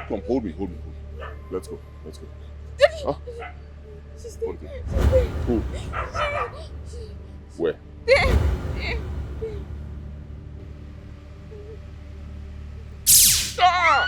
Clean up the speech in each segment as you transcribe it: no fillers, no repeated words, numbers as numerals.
Come, hold me. Let's go. Huh? She's What there. is it? Who? Where? There. Ah!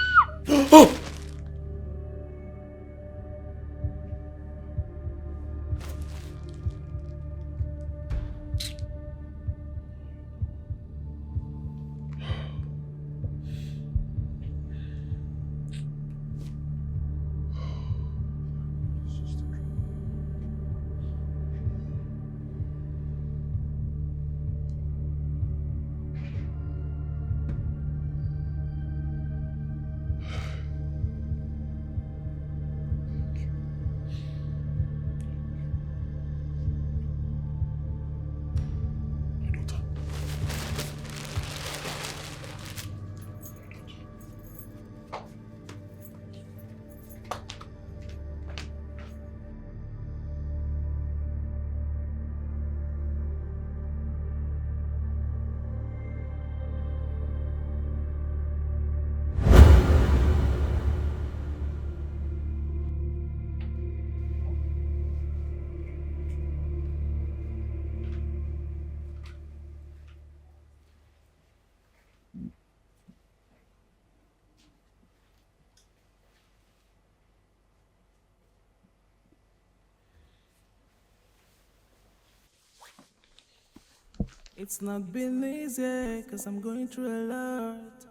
It's not been easy, cause I'm going through a lot.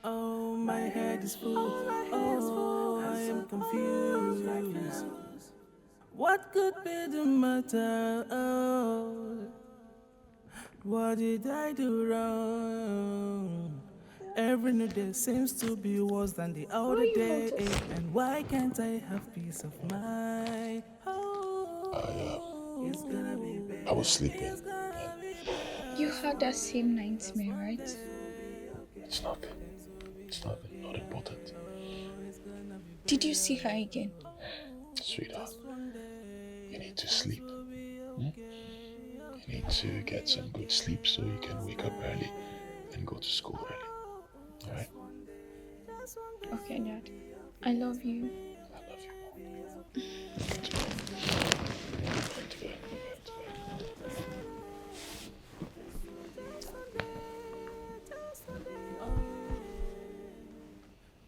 Oh, my head is full. Oh, I am confused. What could be the matter? Oh, what did I do wrong? Every new day seems to be worse than the other day. And why can't I have peace of mind? Oh, it's gonna be better. I was sleeping. You had that same nightmare, right? It's nothing. Not important. Did you see her again? Sweetheart, you need to sleep. You need to get some good sleep so you can wake up early and go to school early. Alright? Okay, Dad. I love you. I love you. Go to bed. Go to bed.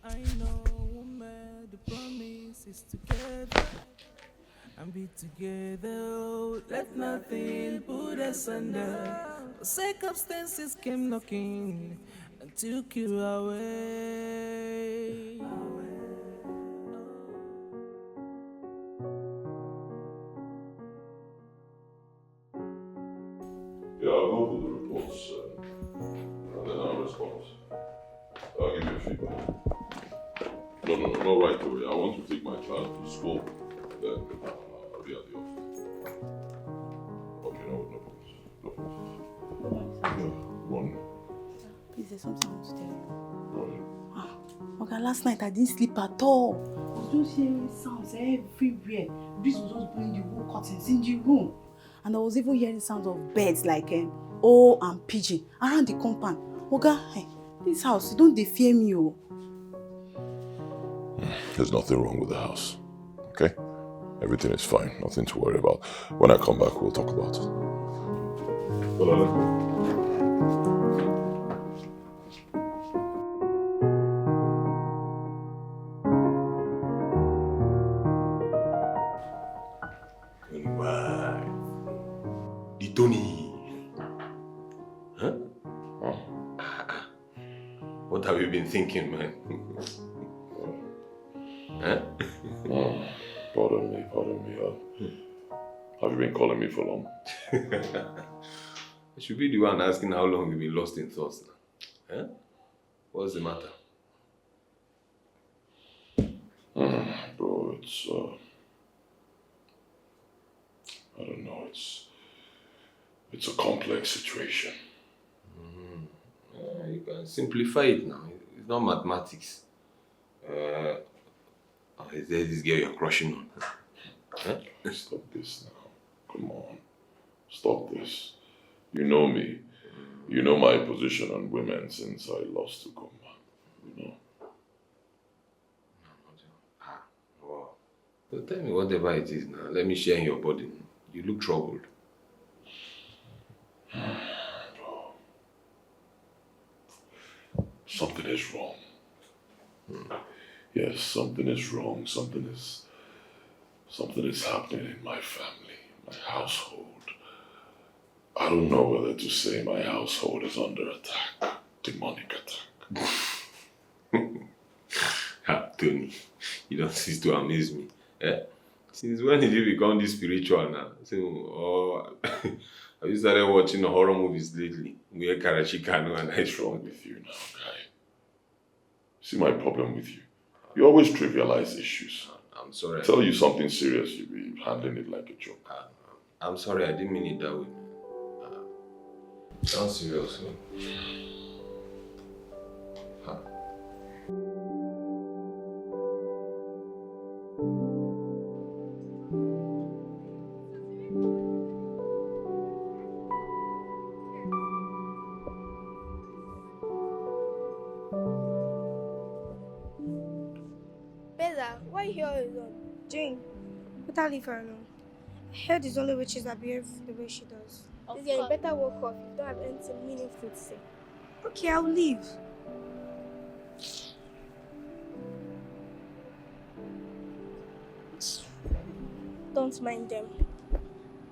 I know we'll make the promises together and be together. Let nothing put us under. Circumstances came knocking and took you away. Yeah, I'll go through the reports and then I'll respond. I'll give you feedback. No, not right away. I want to take my child to school. Then I'll be at the office. Okay, no problems. Go on. Please, there's something I want to tell you. Go ahead. Okay, last night I didn't sleep at all. I was just hearing sounds everywhere. Breeze was just blowing the whole curtains in the room. And I was even hearing sounds of birds like owl and pigeon around the compound. Oga, hey, this house, don't they fear me, oh? There's nothing wrong with the house. Okay? Everything is fine. Nothing to worry about. When I come back, we'll talk about it. Well, let's go. The Tony. Huh? What have you been thinking, man? Huh? Pardon me. Have you been calling me for long? I should be the one asking how long you've been lost in thoughts now. Huh? What's the matter? Bro, it's I don't know, it's a complex situation. You can simplify it now. It's not mathematics. Is there this girl you're crushing on? Huh? Stop this now. Come on. Stop this. You know me. You know my position on women since I lost to Kumba. you know. Wow. So tell me whatever it is now. Let me share in your body. You look troubled. Something is wrong. Yes, something is wrong. Something is happening in my family, my household. I don't know whether to say my household is under attack, demonic attack. Tony, you don't cease to amaze me. Eh? Since when did you become this spiritual now? So, or have you started watching the horror movies lately? Where Karachikano and What's wrong with you now, guy? See my problem with you? You always trivialize issues. I'm sorry. I tell you something serious, you be handling it like a joke. I'm sorry, I didn't mean it that way. Sounds serious. Huh? Bella, why are you here alone? Jane, better leave her alone. I heard it's only witches that behave the way she does. Yeah, you better walk off. You don't have anything meaningful to say. Okay, I'll leave. Don't mind them.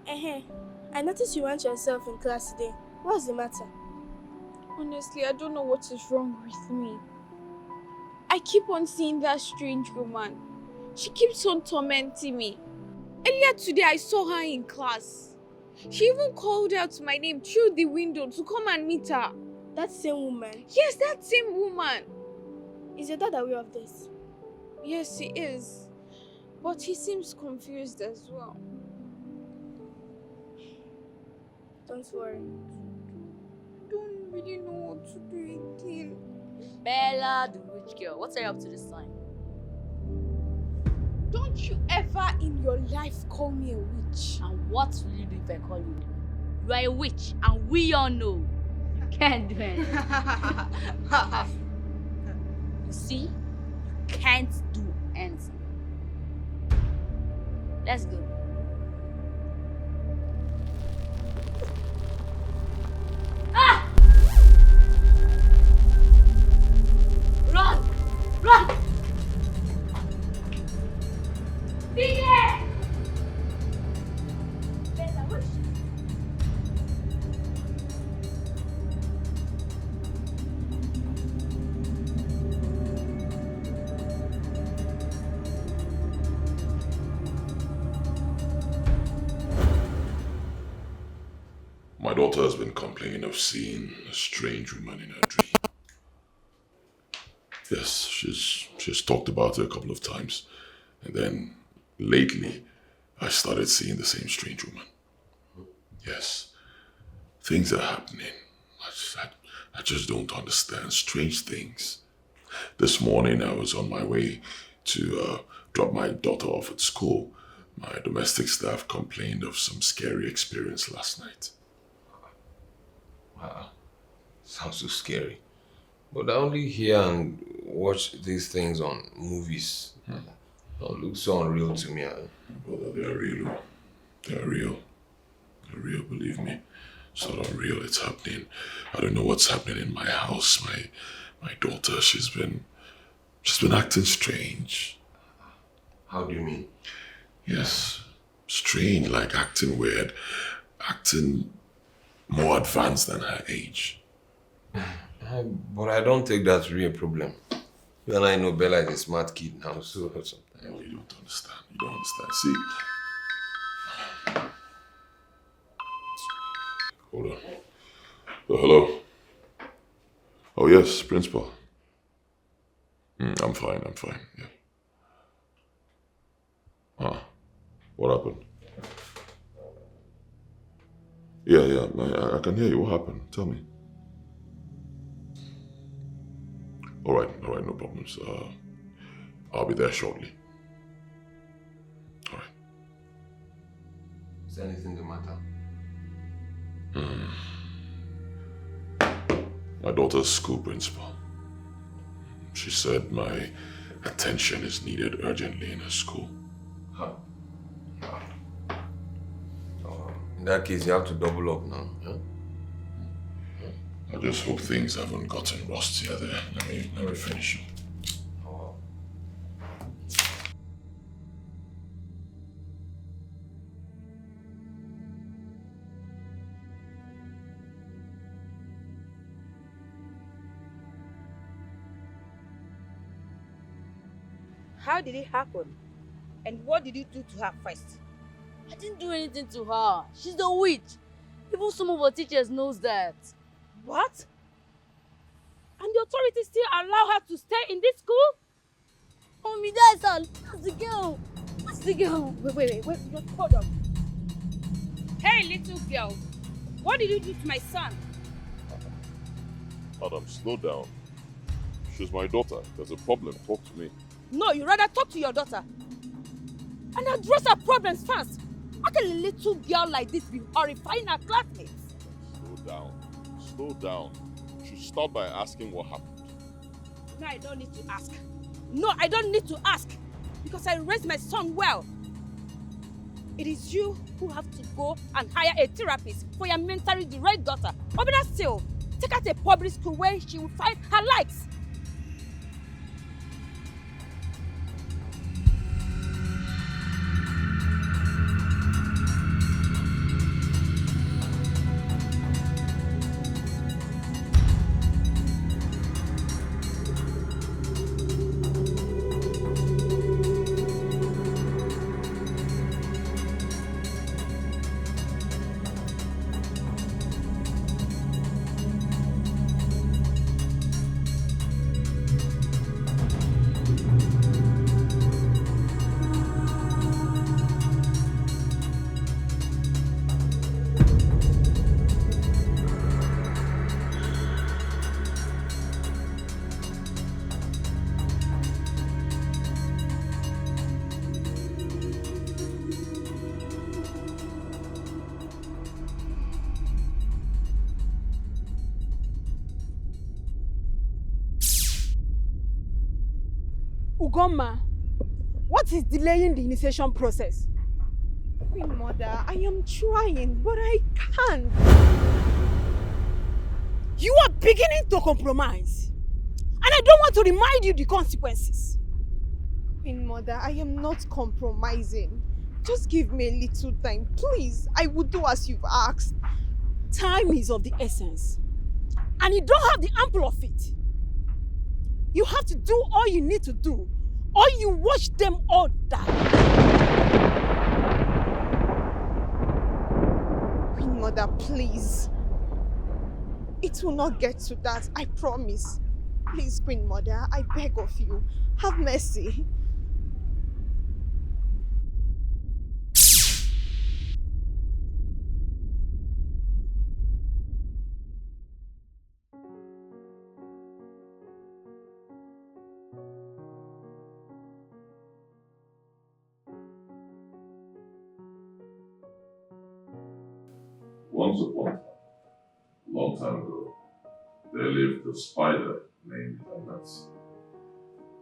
I noticed you weren't yourself in class today. What's the matter? Honestly, I don't know what is wrong with me. I keep on seeing that strange woman. She keeps on tormenting me. Earlier today, I saw her in class. She even called out my name through the window to come and meet her. That same woman? Yes, that same woman. Is your dad aware of this? Yes, he is. But he seems confused as well. Don't worry. I don't really know what to do again. Bella, the witch girl, what are you up to this time? Don't you ever in your life call me a witch. And what will you do if I call you? You are a witch, and we all know you can't do anything. You see, you can't do anything. Let's go. Ah! Run! Run! Be there! Bella, where is she? My daughter has been complaining of seeing a strange woman in her dream. Yes, she's talked about it a couple of times. And then lately, I started seeing the same strange woman. Yes, things are happening. I just don't understand. Strange things. This morning, I was on my way to drop my daughter off at school. My domestic staff complained of some scary experience last night. Wow. Sounds so scary. But I only hear and watch these things on movies. Don't look so unreal to me. Brother, they're real. They're real. They're real, believe me. It's not unreal, it's happening. I don't know what's happening in my house. My daughter, she's been acting strange. How do you mean? Yes, strange, like acting weird, acting more advanced than her age. But I don't take that to be a problem. You and I know Bella is a smart kid now, so sometimes. No, you don't understand. You don't understand. See. Hold on. Oh, hello. Oh, yes, Principal. I'm fine, yeah. What happened? Yeah, I can hear you. What happened? Tell me. All right, no problems. I'll be there shortly. All right. Is anything the matter? My daughter's school principal. She said my attention is needed urgently in her school. Huh. In that case, you have to double up now. Huh? I just hope things haven't gotten rustier there. Let me finish. How did it happen? And what did you do to her first? I didn't do anything to her. She's a witch. Even some of our teachers knows that. What? And the authorities still allow her to stay in this school? Mommy, that's the girl. That's the girl. Wait, hold on. Hey, little girl. What did you do to my son? Adam, slow down. She's my daughter. There's a problem. Talk to me. No, you rather talk to your daughter. And address her problems first. How can a little girl like this be horrifying her classmates? Slow down. You should start by asking what happened. No, I don't need to ask. No, I don't need to ask. Because I raised my son well. It is you who have to go and hire a therapist for your mentally deranged daughter. Or better still, take her to a public school where she will find her likes. Ugoma, what is delaying the initiation process? Queen Mother, I am trying, but I can't. You are beginning to compromise. And I don't want to remind you the consequences. Queen Mother, I am not compromising. Just give me a little time, please. I will do as you've asked. Time is of the essence. And you don't have the ample of it. You have to do all you need to do, or you watch them all die. Queen Mother, please. It will not get to that, I promise. Please, Queen Mother, I beg of you, have mercy. Once upon a time, a long time ago, there lived a spider named Nancy.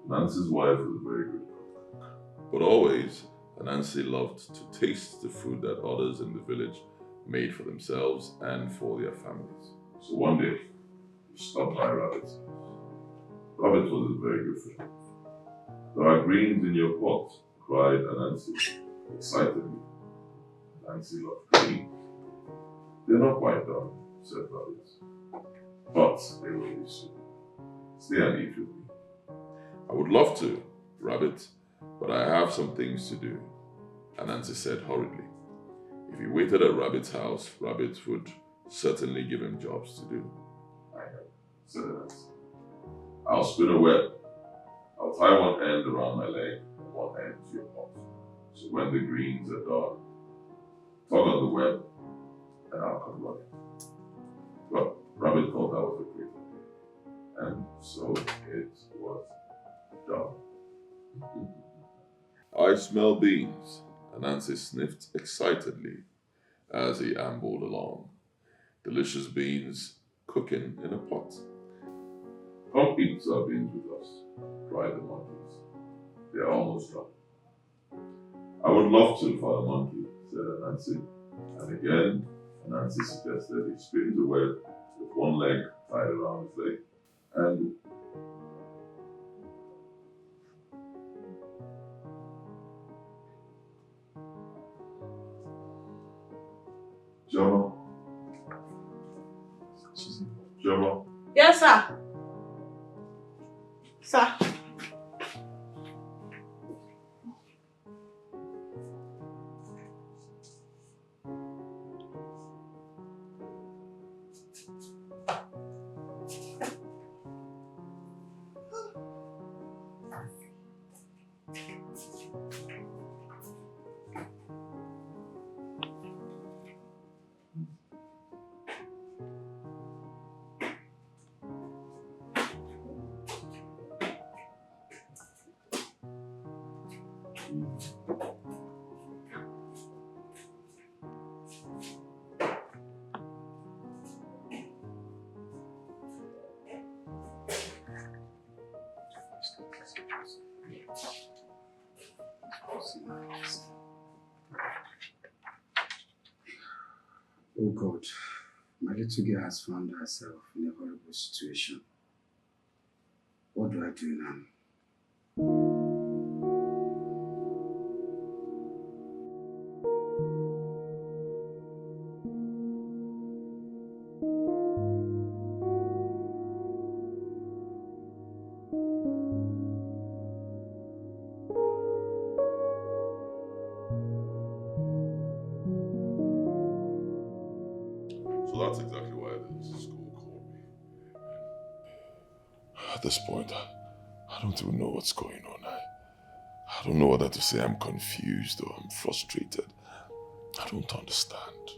Nancy's wife was a very good cook. But always, Nancy loved to taste the food that others in the village made for themselves and for their families. So one day, she stopped by Rabbit's house. Rabbit was a very good fisherman. "There are greens in your pot," cried Nancy excitedly. Nancy loved greens. "They're not quite done," said Rabbit. "But they will be soon. Stay and eat with me." "I would love to, Rabbit, but I have some things to do," Nancy said hurriedly. If he waited at Rabbit's house, Rabbit would certainly give him jobs to do. "I know," said Nancy. "I'll spin a web. I'll tie one end around my leg and one end to your pot. So when the greens are done, tug on the web and I'll come running." Well, Rabbit thought that was a great idea. And so it was done. "I smell beans," Nancy sniffed excitedly as he ambled along. Delicious beans cooking in a pot. "Come eat our beans with us," ride the monkeys. They are almost done. I would love to, Father Monkey, said Nancy. And again, Nancy suggested he spins the web with one leg tied around his leg. And Jomo. Jomo. Yes, sir. Sir. Oh God, my little girl has found herself in a horrible situation. What do I do now? So that's exactly why the school called me. At this point, I don't even know what's going on. I don't know whether to say I'm confused or I'm frustrated. I don't understand.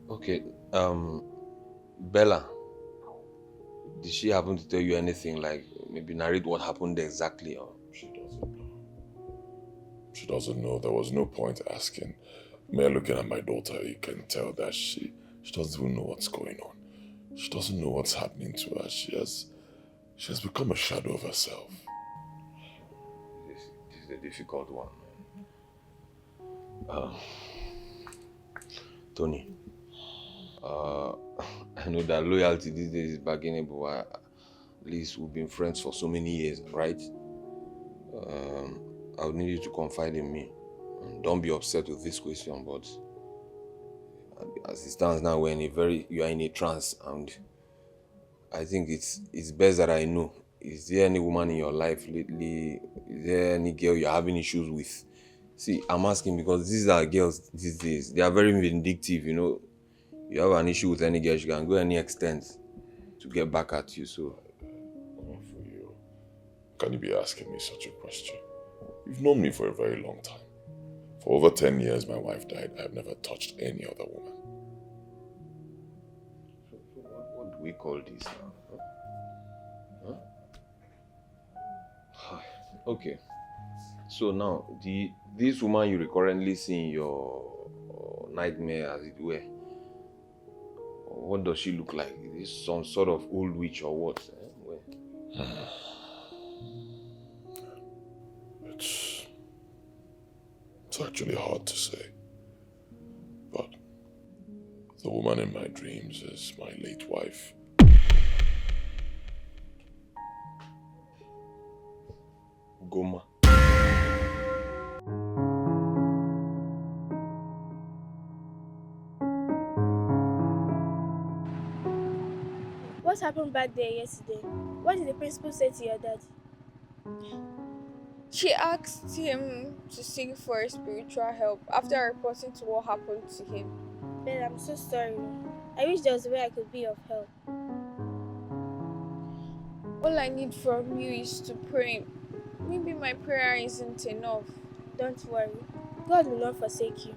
Okay, Bella, did she happen to tell you anything, like maybe narrate what happened exactly? Or? She doesn't know. She doesn't know. There was no point asking. Mere looking at my daughter, you can tell that she doesn't even know what's going on. She doesn't know what's happening to her. She has become a shadow of herself. This is a difficult one. Tony, I know that loyalty these days is bargainable. At least we've been friends for so many years, right? I would need you to confide in me. Don't be upset with this question, but as it stands now, you are in a trance, and I think it's best that I know. Is there any woman in your life lately? Is there any girl you're having issues with? See, I'm asking because these are girls these days. They are very vindictive, you know. You have an issue with any girl, she can go any extent to get back at you, so. For you, can you be asking me such a question? You've known me for a very long time. For over 10 years, my wife died. I've never touched any other woman. So what do we call this now? Huh? Okay. So now, this woman you recurrently see in your nightmare, as it were, what does she look like? Is this some sort of old witch or what? It's actually hard to say. But the woman in my dreams is my late wife. Goma. What happened back there yesterday? What did the principal say to your dad? She asked him to seek for spiritual help after reporting to what happened to him. Ben, I'm so sorry. I wish there was a way I could be of help. All I need from you is to pray. Maybe my prayer isn't enough. Don't worry. God will not forsake you.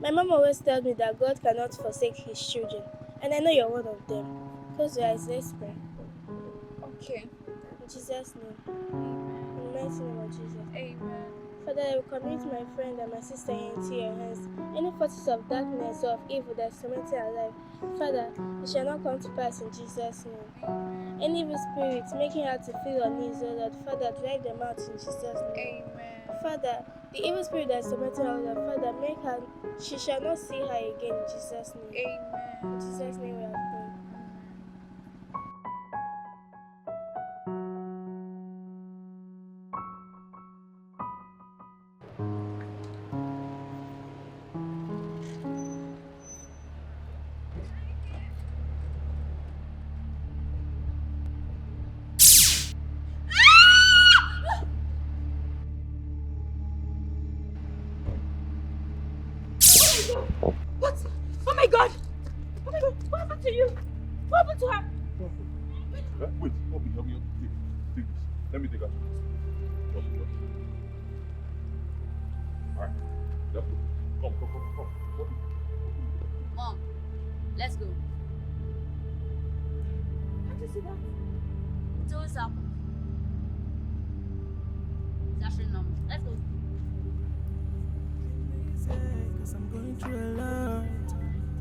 My mom always tells me that God cannot forsake his children. And I know you're one of them. Close your eyes, let's pray. Okay. In Jesus' name. In the mighty name of Jesus. Amen. Father, I will commit my friend and my sister into your hands. Any forces of darkness or of evil that is tormenting our life, Father, it shall not come to pass in Jesus' name. Any evil spirits making her to feel uneasy, O Lord, Father, drive them out in Jesus' name. Amen. Father, the evil spirit that is tormenting her, O Lord, Father, make her, she shall not see her again in Jesus' name. Amen. In Jesus' name we have prayed. What? Oh my God! Oh my God! What happened to you? What happened to her? Wait, help me. Take this. Let me take her. Just. Alright. Let's go. Come. Mom, let's go. How did you see that? It always happens. It's actually normal. Let's go. Cause I'm going through a lot.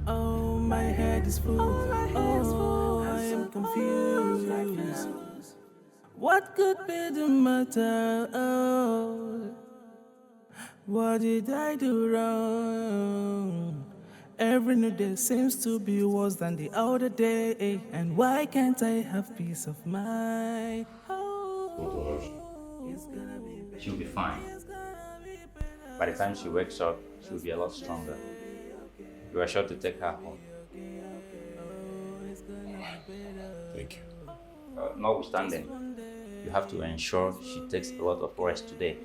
Oh, my head is full. Oh, I am confused. What could be the matter? Oh, what did I do wrong? Every new day seems to be worse than the other day. And why can't I have peace of mind? Oh, She'll be fine. By the time she wakes up, she'll be a lot stronger. You are sure to take her home. Thank you. Notwithstanding, you have to ensure she takes a lot of rest today.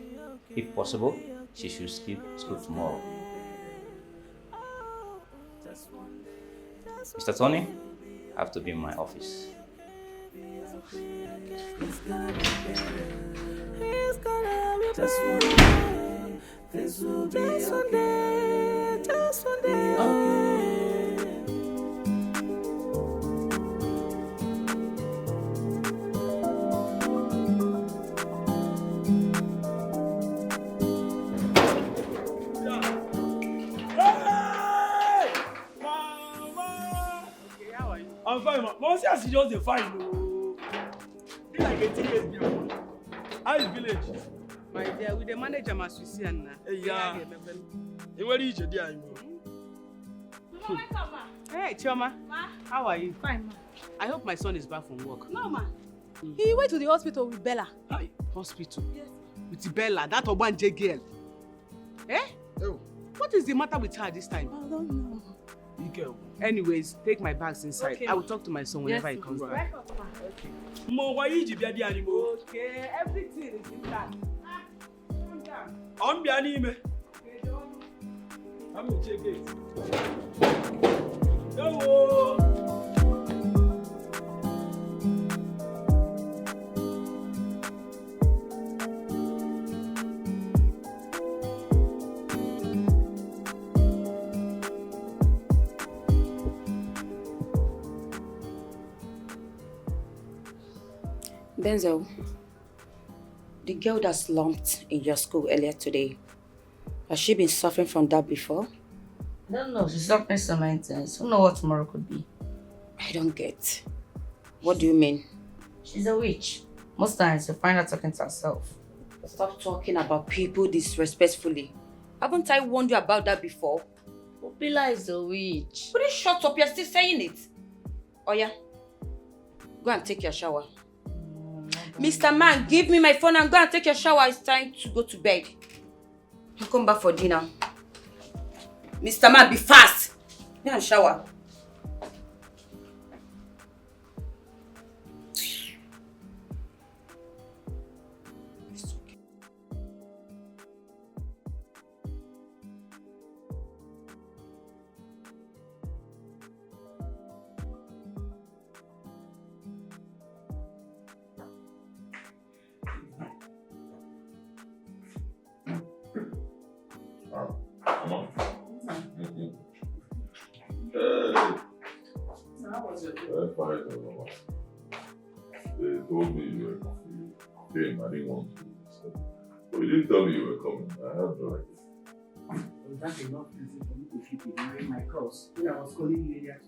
If possible, she should skip school tomorrow. Mr. Tony, I have to be in my office. just one day, this will be okay. Just one day, okay. I'm fine, man. Mom say she just dey fine, no. Be like a teenage girl. How is village? My dear, we dey manage am as we see am now. Hey, yeah. Where did you dey? Hey, Chioma. Ma? How are you? Fine, ma. I hope my son is back from work. No, ma. He went to the hospital with Bella. Hi. Hospital? Yes. With Bella, that Obanje girl. Eh? Oh. What is the matter with her this time? I don't know. Be careful. Anyways, take my bags inside. Okay, I will talk to my son whenever he comes back. Okay. Mom, why you be the animal? Okay, everything is intact. Calm down. I'm be anime. Okay, don't. I'm gonna check it. Hello. Denzel, the girl that slumped in your school earlier today, has she been suffering from that before? I don't know. She's suffering so many things. Who knows what tomorrow could be? I don't get. What do you mean? She's a witch. Most times you find her talking to herself. Stop talking about people disrespectfully. Haven't I warned you about that before? Popila is a witch. Will you shut up? You're still saying it. Oh yeah? Go and take your shower. Mr. Man, give me my phone and go and take your shower. It's time to go to bed. I'll come back for dinner. Mr. Man, be fast. Go and shower. Come on. How was it? Fine. They told me you came. I didn't want to. But you didn't tell me you were coming. I have no idea. Was that enough reason for me to keep ignoring my calls when I was calling you earlier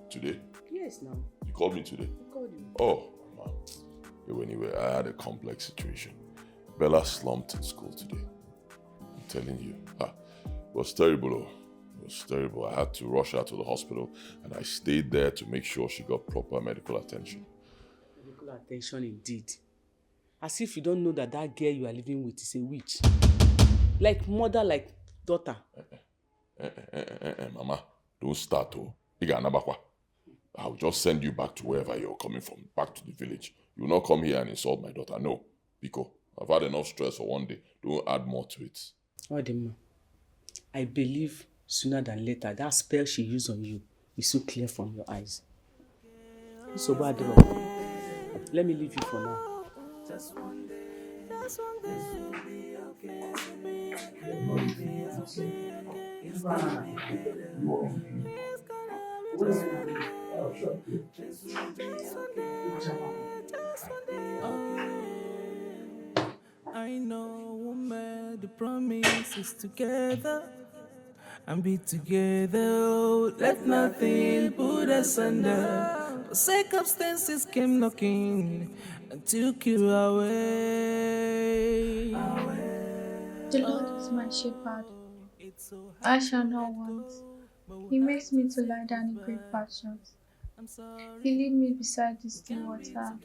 today? Today? Yes, now. You called me today? I called you. Oh, man. Anyway, I had a complex situation. Bella slumped in school today. I'm telling you. It was terrible, though. It was terrible. I had to rush her to the hospital, and I stayed there to make sure she got proper medical attention. Medical attention indeed. As if you don't know that that girl you are living with is a witch. Like mother, like daughter. Mama, don't start, oh. I'll just send you back to wherever you're coming from, back to the village. You will not come here and insult my daughter. No, Biko. I've had enough stress for one day. Don't add more to it. Odema, I believe sooner than later that spell she used on you will soon clear from your eyes. So bad, let me leave you for now. Just one day you'll be okay. I know we'll make the promises together and be together. Oh, let nothing put us under. But circumstances came knocking and took you away. The Lord is my shepherd. I shall not want. He makes me to lie down in great pastures. He leads me beside the still water.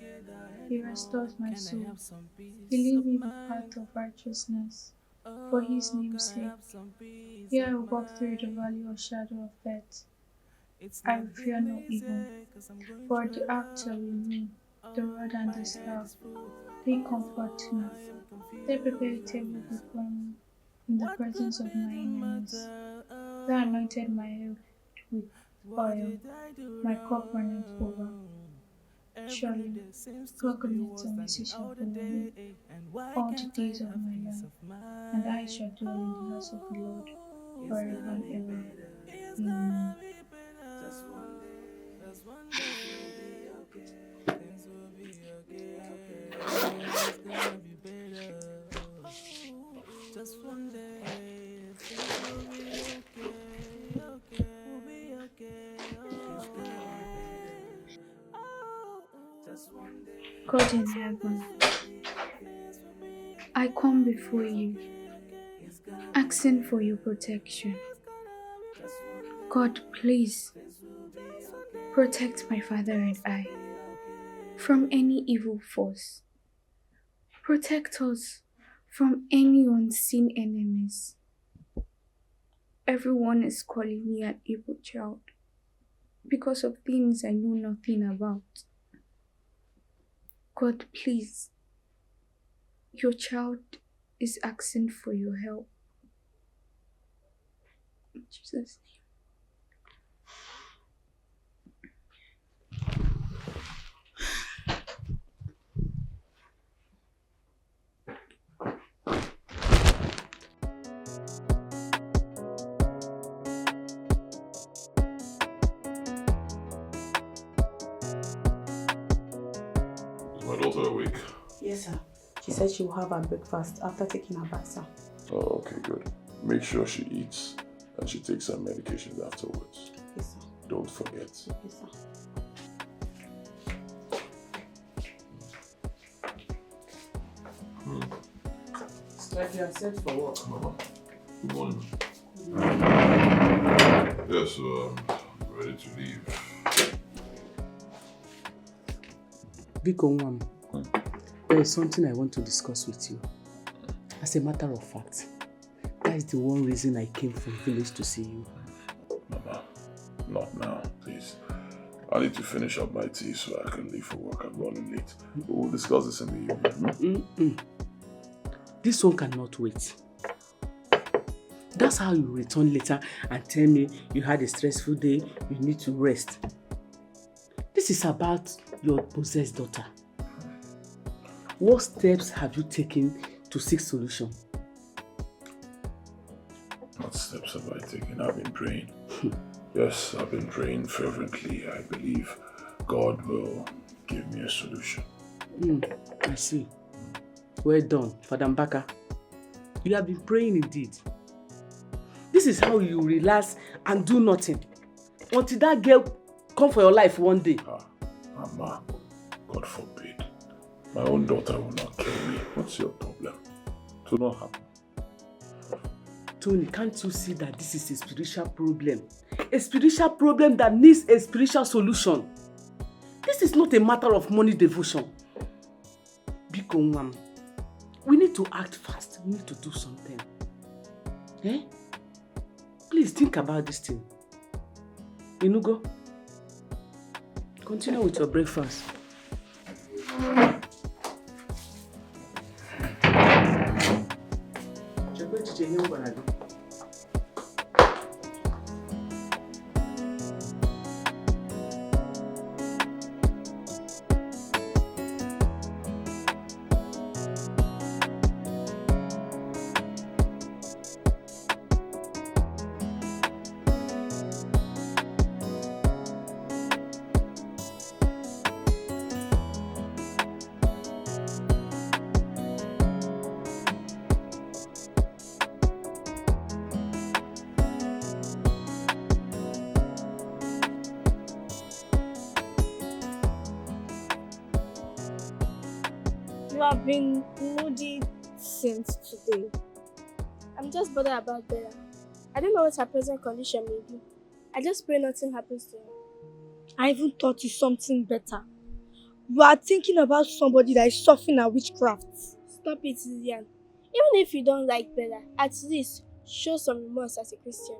He restores my soul. He leads me in the path of righteousness for his name's sake. Here I walk through the valley of shadow of death. I will fear no evil, for the ark are with me, the rod and the staff. They comfort me. They prepare a table before me in the presence of my enemies. They anointed my head with oil. My cup runneth over. Surely, goodness and mercy shall follow me all the days of my life, and I shall dwell in the house of the Lord forever and ever. Amen. Just one day, things will be okay. We'll be okay. God in heaven, I come before you, asking for your protection. God, please protect my father and I from any evil force. Protect us from any unseen enemies. Everyone is calling me an evil child because of things I know nothing about. God, please, your child is asking for your help. In Jesus' name. Is my daughter awake? Yes, sir. She said she will have her breakfast after taking her bath, sir. Oh, okay, good. Make sure she eats and she takes her medications afterwards. Yes, sir. Don't forget. Yes, sir. It's like you are set for work. Mama, good morning. Yes, so I'm ready to leave. Biko Nwam, there is something I want to discuss with you. As a matter of fact, that is the one reason I came from village to see you. Mama, not now, please. I need to finish up my tea so I can leave for work. I'm running late. We'll discuss this in the evening. This one cannot wait. That's how you return later and tell me you had a stressful day, you need to rest. This is about your possessed daughter. What steps have you taken to seek solution? What steps have I taken? I've been praying. Yes, I've been praying fervently. I believe God will give me a solution. I see. Well done, Father Amaka. You have been praying indeed. This is how you relax and do nothing until that girl come for your life one day. Mama, God forbid. My own daughter will not kill me. What's your problem? It will not happen. Tony, can't you see that this is a spiritual problem? A spiritual problem that needs a spiritual solution. This is not a matter of money devotion. Biko Nwam, we need to act fast. We need to do something. Eh? Please think about this thing. Inugo, continue with your breakfast. You have been moody since today. I'm just bothered about Bella. I don't know what her present condition may be. I just pray nothing happens to her. I even taught you something better. You are thinking about somebody that is suffering at witchcraft. Stop it, Lillian. Even if you don't like Bella, at least show some remorse as a Christian.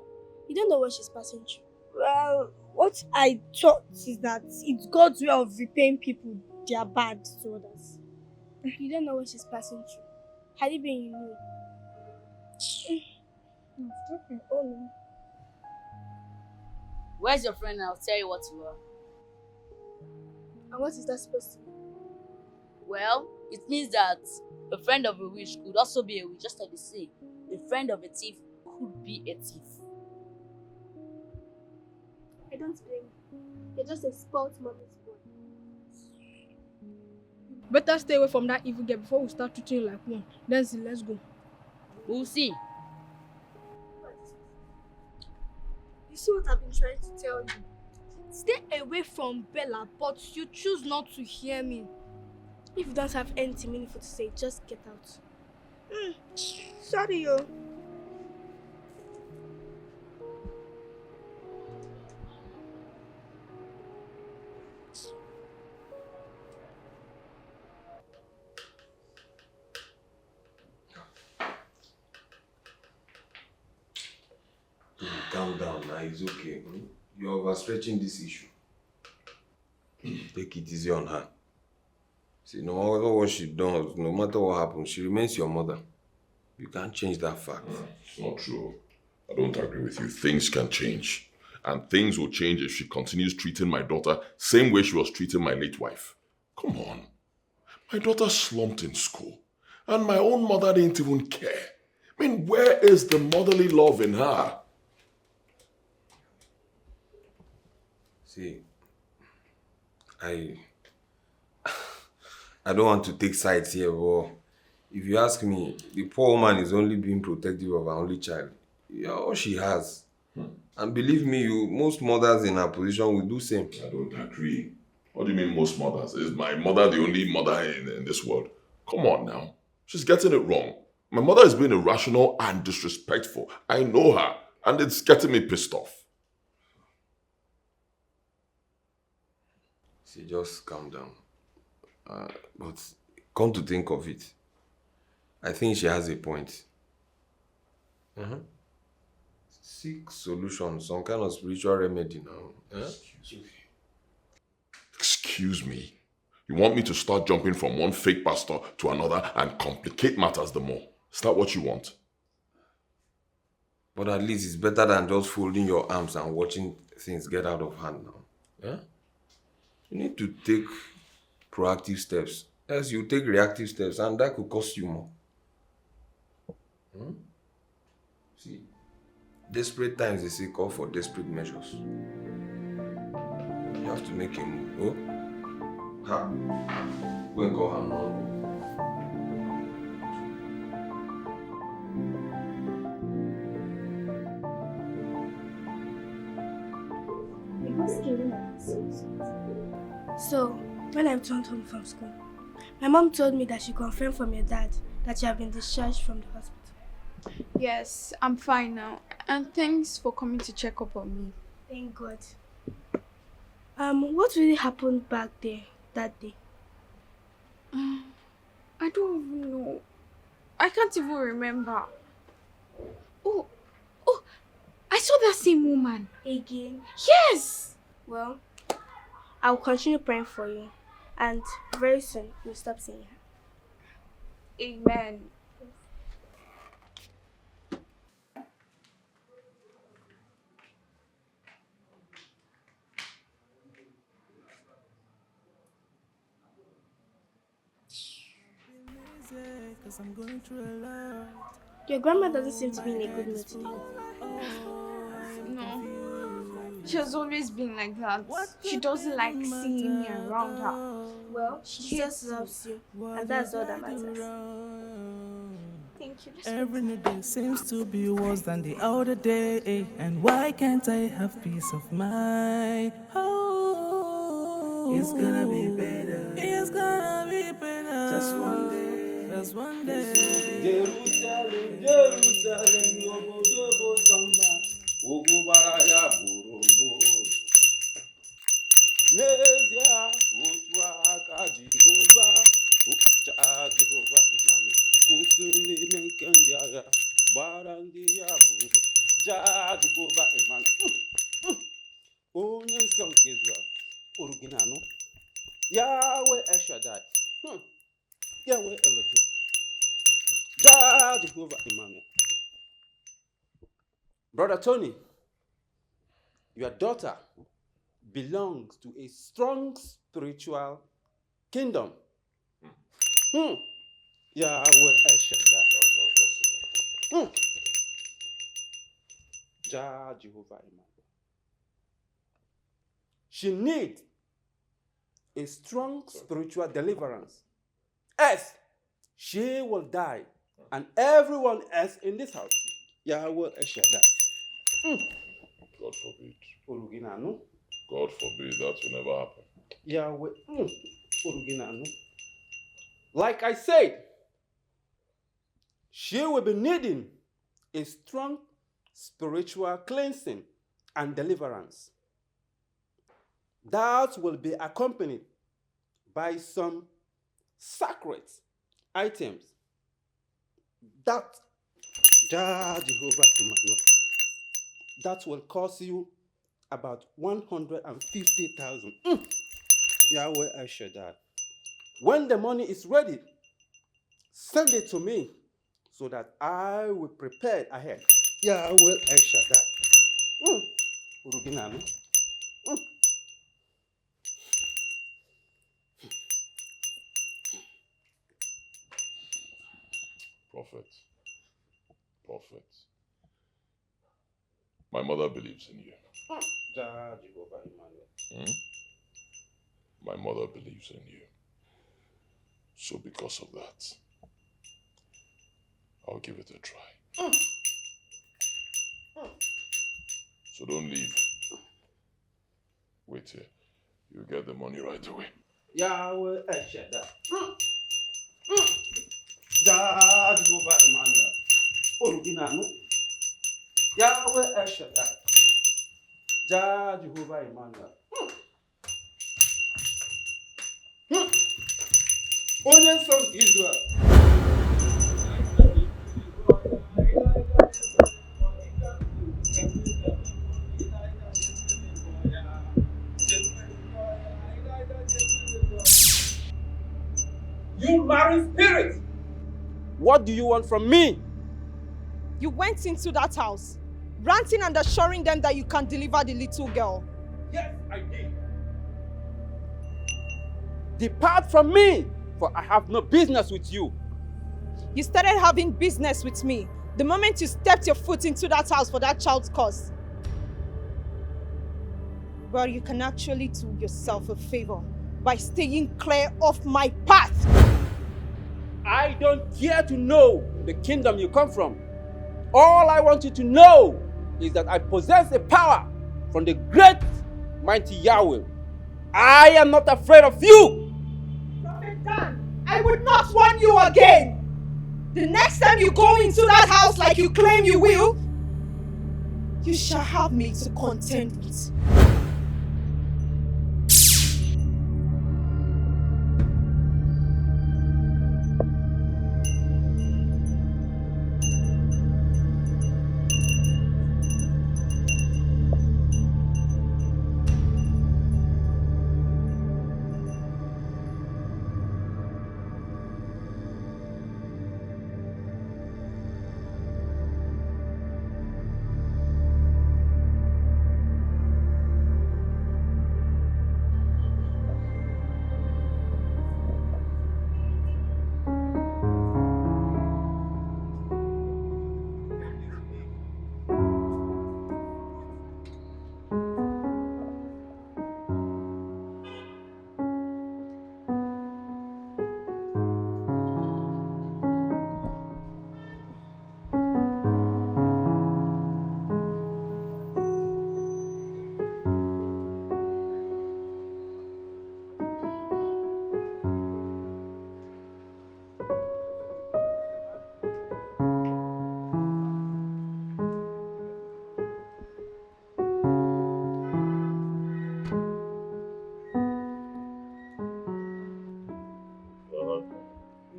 You don't know what she's passing through. Well, what I thought is that it's God's way of repaying people their bad to others. You don't know what she's passing through. Had it been you knew. Oh no. Where's your friend? I'll tell you what you are. And what is that supposed to mean? Well, it means that a friend of a witch could also be a witch, just like they say. A friend of a thief could be a thief. I don't blame you. You're just a spoiled mommy's boy. Better stay away from that evil girl before we start treating you like one. Then see, let's go. We'll see. You see what I've been trying to tell you? Stay away from Bella, but you choose not to hear me. If you don't have anything meaningful to say, just get out. Sorry, yo. Calm down now, it's okay. You're overstretching this issue. Take it easy on her. See, no matter what she does, no matter what happens, she remains your mother. You can't change that fact. It's not true. I don't agree with you. Things can change. And things will change if she continues treating my daughter same way she was treating my late wife. Come on. My daughter slumped in school. And my own mother didn't even care. I mean, where is the motherly love in her? See, I don't want to take sides here, but if you ask me, the poor woman is only being protective of her only child. Yeah, all she has. And believe me, most mothers in her position will do same. I don't agree. What do you mean most mothers? Is my mother the only mother in this world? Come on now. She's getting it wrong. My mother is being irrational and disrespectful. I know her, and it's getting me pissed off. See, just calm down. But come to think of it, I think she has a point. Seek solution, some kind of spiritual remedy now. Excuse me. You want me to start jumping from one fake pastor to another and complicate matters the more? Is that what you want? But at least it's better than just folding your arms and watching things get out of hand now. Yeah? You need to take proactive steps. Else you take reactive steps and that could cost you more. See, desperate times they say call for desperate measures. You have to make a move. Oh? Ha. Go and call her now. So, when I returned home from school, my mom told me that she confirmed from your dad that you have been discharged from the hospital. Yes, I'm fine now. And thanks for coming to check up on me. Thank God. What really happened back there that day? I don't even know. I can't even remember. Oh, I saw that same woman. Again? Yes! Well, I'll continue praying for you. And very soon, you'll stop seeing her. Amen. Your grandma doesn't seem to be in a good mood today. No. She has always been like that. She doesn't like seeing me around her. Well, she just loves you. And that's all that matters. Thank you. Every new day seems to be worse than the other day. And why can't I have peace of mind? Oh, it's gonna be better. It's gonna be better. Just one day. Just one day. Jerusalem, Jerusalem, Obodobo Samba, Ogubaraya Burumbo. Nezia, Utwaka Jehovah, Jehovah Imani, Usuni Menkandia, Barandia Buru, Jehovah Imani. Onye Song Israel, Uruginano, Yahweh Eshadai, Yahweh Elohim. Jehovah Emmanuel. Brother Tony, your daughter belongs to a strong spiritual kingdom. Yahweh Eshadai. That's not possible. Jehovah Emmanuel. She needs a strong spiritual deliverance. Else, she will die. And everyone else in this house, Yahweh Eshadai. God forbid. Uruginano. God forbid, that will never happen. Yahweh Uruginano. Like I said, she will be needing a strong spiritual cleansing and deliverance. That will be accompanied by some sacred items. That Jehovah Emmanuel, that will cost you about 150,000. Yahweh Eshadai. When the money is ready, send it to me so that I will prepare ahead. Yahweh Eshadai. Uruginano. Prophet. My mother believes in you. Jehovah Emmanuel. My mother believes in you. So because of that, I'll give it a try. So don't leave. Wait here. You'll get the money right away. Yahweh Eshadai. Jehovah Emmanuel. Uruginano. Yahweh Eshadai. Jehovah Emmanuel. Onye Song Israel. You married spirit! What do you want from me? You went into that house, ranting and assuring them that you can deliver the little girl. Yes, I did. Depart from me, for I have no business with you. You started having business with me the moment you stepped your foot into that house for that child's cause. Well, you can actually do yourself a favor by staying clear of my path. I don't care to know the kingdom you come from. All I want you to know is that I possess a power from the great, mighty Yahweh. I am not afraid of you! Prophet Dan, I would not warn you again! The next time you go into that house like you claim you will, you shall have me to contend with.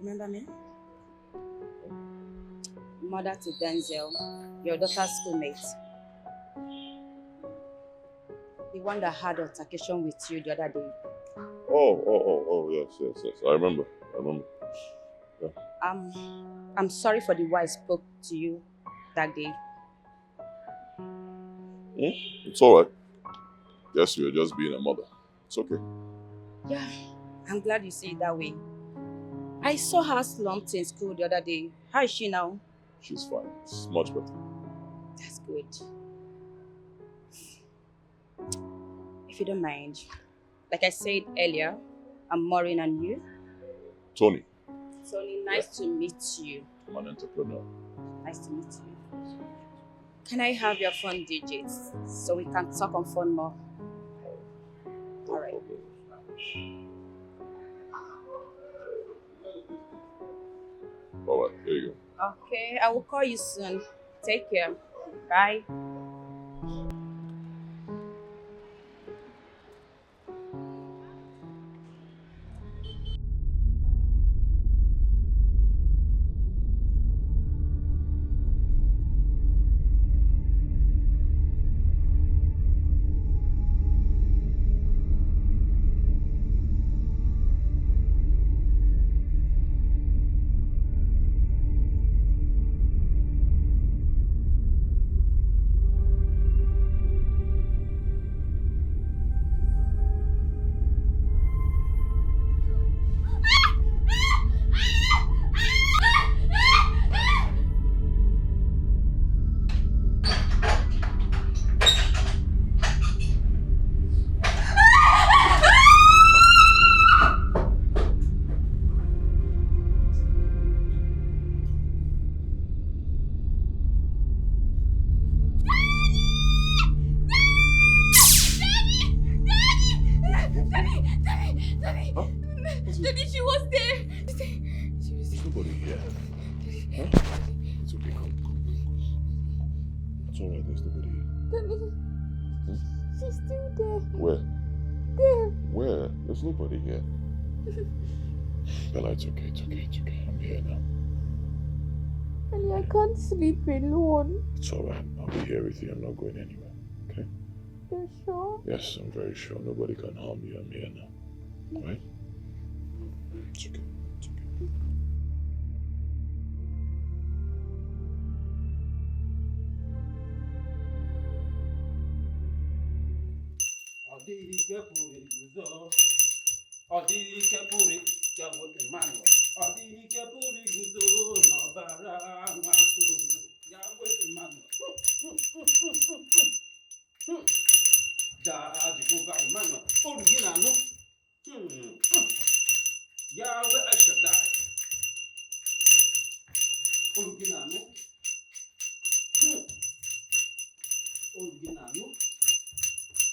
Remember me? Mother to Denzel, your daughter's schoolmate. The one that had altercation with you the other day. Oh, yes. I remember. Yeah. I'm sorry for the way I spoke to you that day. It's alright. Yes, you're just being a mother. It's okay. Yeah, I'm glad you see it that way. I saw her slumped in school the other day. How is she now? She's fine. It's much better. That's good. If you don't mind, like I said earlier, I'm Maureen and you? Tony. Tony, nice to meet you. I'm an entrepreneur. Nice to meet you. Can I have your phone digits so we can talk on phone more? Alright. Alright, here you go. Okay, I will call you soon. Take care. Bye. Daddy, she was there. There's nobody here. Huh? It's okay, come. It's alright, there's nobody here. Daddy, she's still there. Where? There. Where? There's nobody here. Bella, it's okay. I'm here now. Daddy, I can't sleep alone. It's alright. I'll be here with you. I'm not going anywhere. Okay? You sure? Yes, I'm very sure. Nobody can harm you. I'm here now. Alright? It's okay. Yahweh Shaddai. Originano. Originano.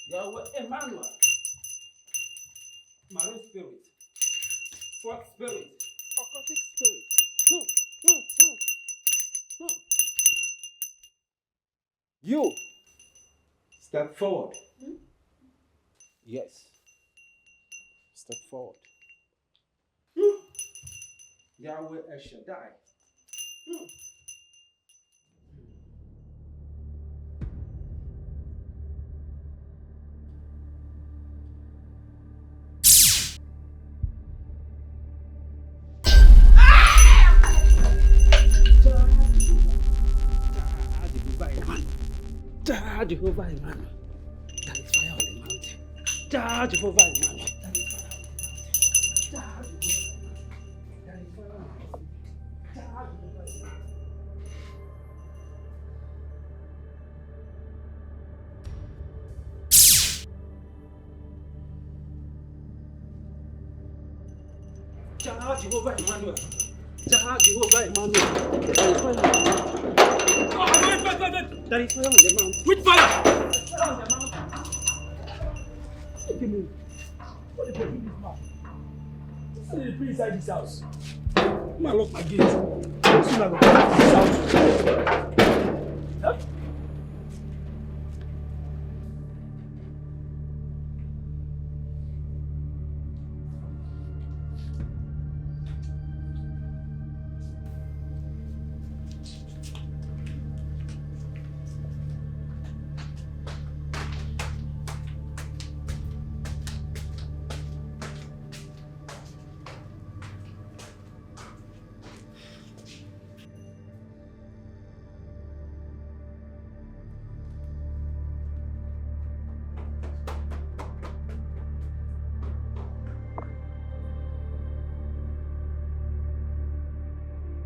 Yahweh Emmanuel. Marine spirit. Fourth spirit. Occultic spirit. You step forward. Yes. Step forward. Yahweh El Shaddai. Jah Jehovah Emmanuel. That is fire on the mountain. Jah Jehovah Emmanuel. That is fire on the mountain. Jah Jehovah. That is fire on the mountain. Jah Jehovah Emmanuel. Jah Jehovah Emmanuel. Jah Jehovah Emmanuel. That is fire on the mountain. Wait. That is fire on the mountain. Which fire? Fire on the mountain. Give me. What the fuck is this man? What did they put inside this house? I'm gonna lock my gate. Soon I go back to this house. Huh?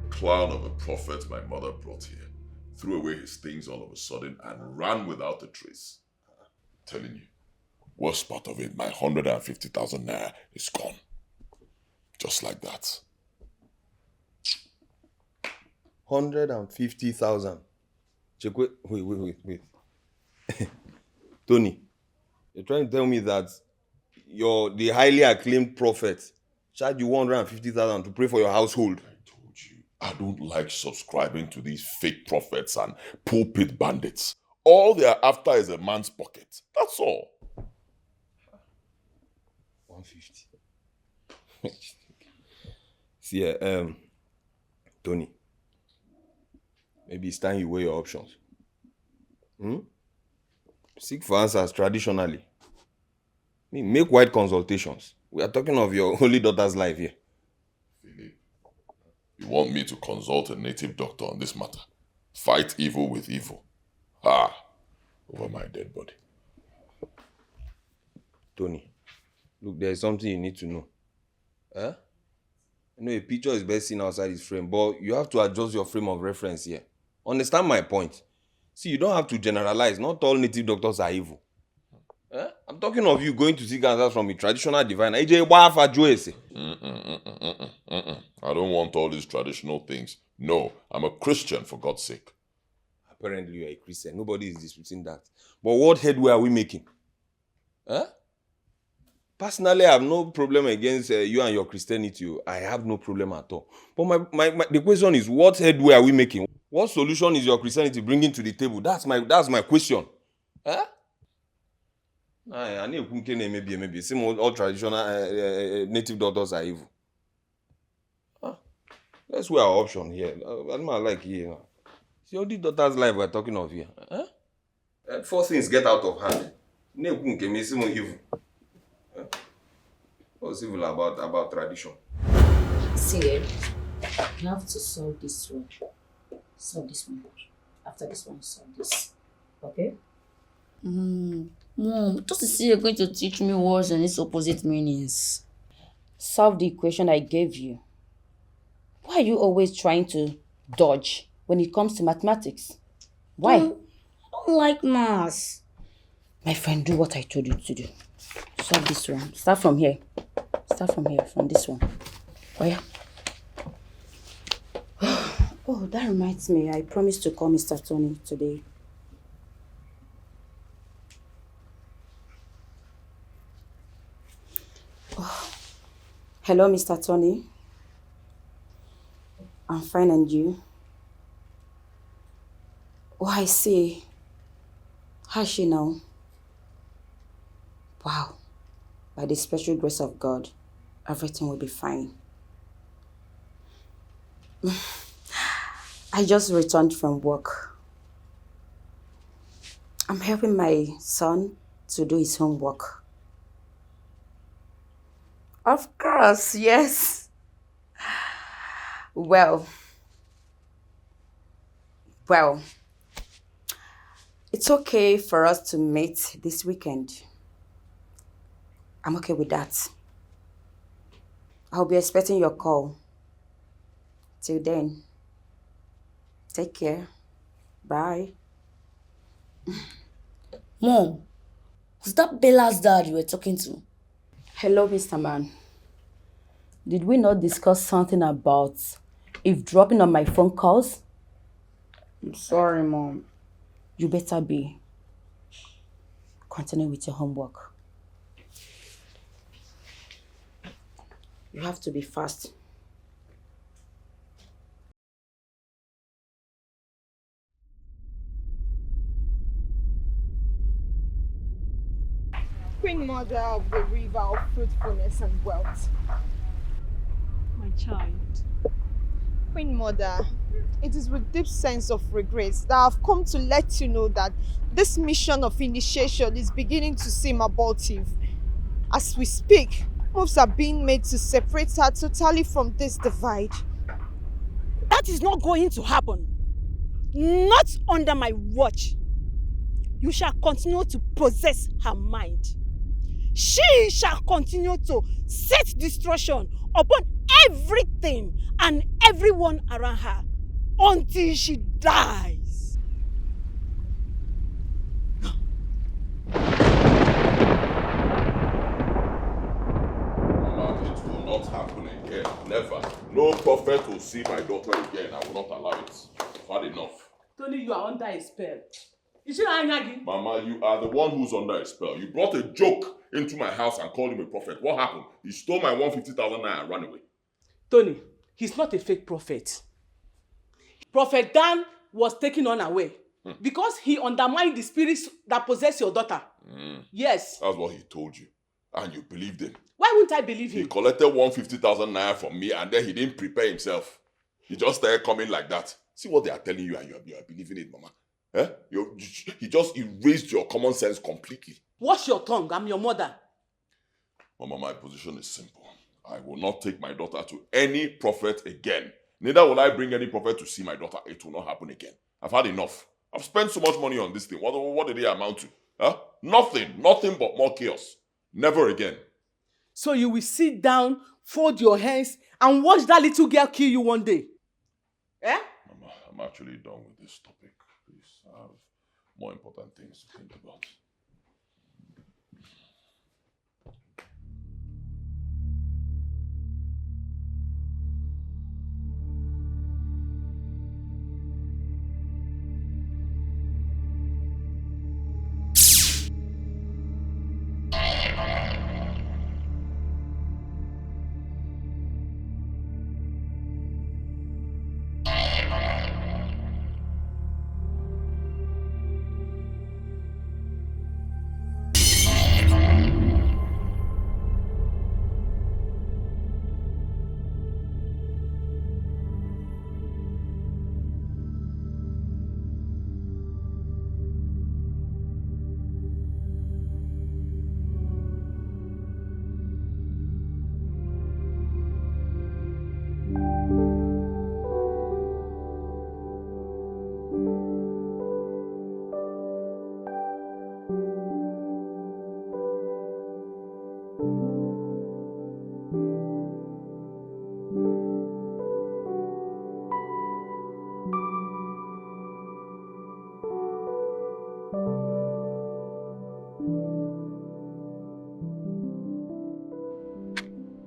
Clown of a prophet my mother brought here threw away his things all of a sudden and ran without a trace. I'm telling you, worst part of it, my 150,000 naira is gone. Just like that. 150,000. Wait. Tony, you're trying to tell me that the highly acclaimed prophet charged you 150,000 to pray for your household? I don't like subscribing to these fake prophets and pulpit bandits. All they are after is a man's pocket. That's all. 150. See, Tony, maybe it's time you weigh your options. Seek for answers traditionally. Make wide consultations. We are talking of your holy daughter's life here. You want me to consult a native doctor on this matter? Fight evil with evil. Over my dead body. Tony, look, there is something you need to know. I know a picture is best seen outside its frame, but you have to adjust your frame of reference here. Understand my point? See, you don't have to generalize. Not all native doctors are evil. I'm talking of you going to seek answers from a traditional divine. I don't want all these traditional things. No, I'm a Christian, for God's sake. Apparently you're a Christian. Nobody is disputing that. But what headway are we making? Personally, I have no problem against you and your Christianity. I have no problem at all. But the question is, what headway are we making? What solution is your Christianity bringing to the table? That's my question. Maybe. Same all traditional native doctors are evil. That's where our option here. I like here. See all the daughter's life we're talking of here. Four things get out of hand. Evil. What's evil about tradition? See, you have to solve this one. Solve this one. After this one, solve this. Okay? Mom, just to see you're going to teach me words and its opposite meanings. Solve the equation I gave you. Why are you always trying to dodge when it comes to mathematics? Why? I don't like maths. My friend, do what I told you to do. Solve this one. Start from here. From this one. Oh, yeah. Oh, that reminds me. I promised to call Mr. Tony today. Oh. Hello, Mr. Tony. I'm fine, and you? Oh, I see. How's she now? Wow. By the special grace of God, everything will be fine. I just returned from work. I'm helping my son to do his homework. Of course, yes. Well, it's okay for us to meet this weekend. I'm okay with that. I'll be expecting your call. Till then, take care. Bye. Mom, was that Bella's dad you were talking to? Hello, Mr. Man. Did we not discuss something about eavesdropping on my phone calls? I'm sorry, Mom. You better be. Continue with your homework. You have to be fast. Queen Mother of the river of fruitfulness and wealth. My child. Queen Mother, it is with deep sense of regret that I've come to let you know that this mission of initiation is beginning to seem abortive. As we speak, moves are being made to separate her totally from this divide. That is not going to happen. Not under my watch. You shall continue to possess her mind. She shall continue to set destruction upon everything and everyone around her until she dies. Mama, it will not happen again. Never. No prophet will see my daughter again. I will not allow it. I've had enough. Tony, you are under a spell. Is it Anyagi? Mama, you are the one who's under a spell. You brought a joke into my house and called him a prophet. What happened? He stole my 150,000 naira and ran away. Tony, he's not a fake prophet. Prophet Dan was taken unaware because he undermined the spirits that possess your daughter. Yes. That's what he told you. And you believed him. Why wouldn't I believe him? He collected 150,000 naira from me and then he didn't prepare himself. He just started coming like that. See what they are telling you and you are believing it, Mama. Eh? He just erased your common sense completely. Wash your tongue. I'm your mother. Mama, my position is simple. I will not take my daughter to any prophet again. Neither will I bring any prophet to see my daughter. It will not happen again. I've had enough. I've spent so much money on this thing. What did it amount to? Huh? Nothing but more chaos. Never again. So you will sit down, fold your hands, and watch that little girl kill you one day. Eh? Mama, I'm actually done with this topic. Please, I have more important things to think about.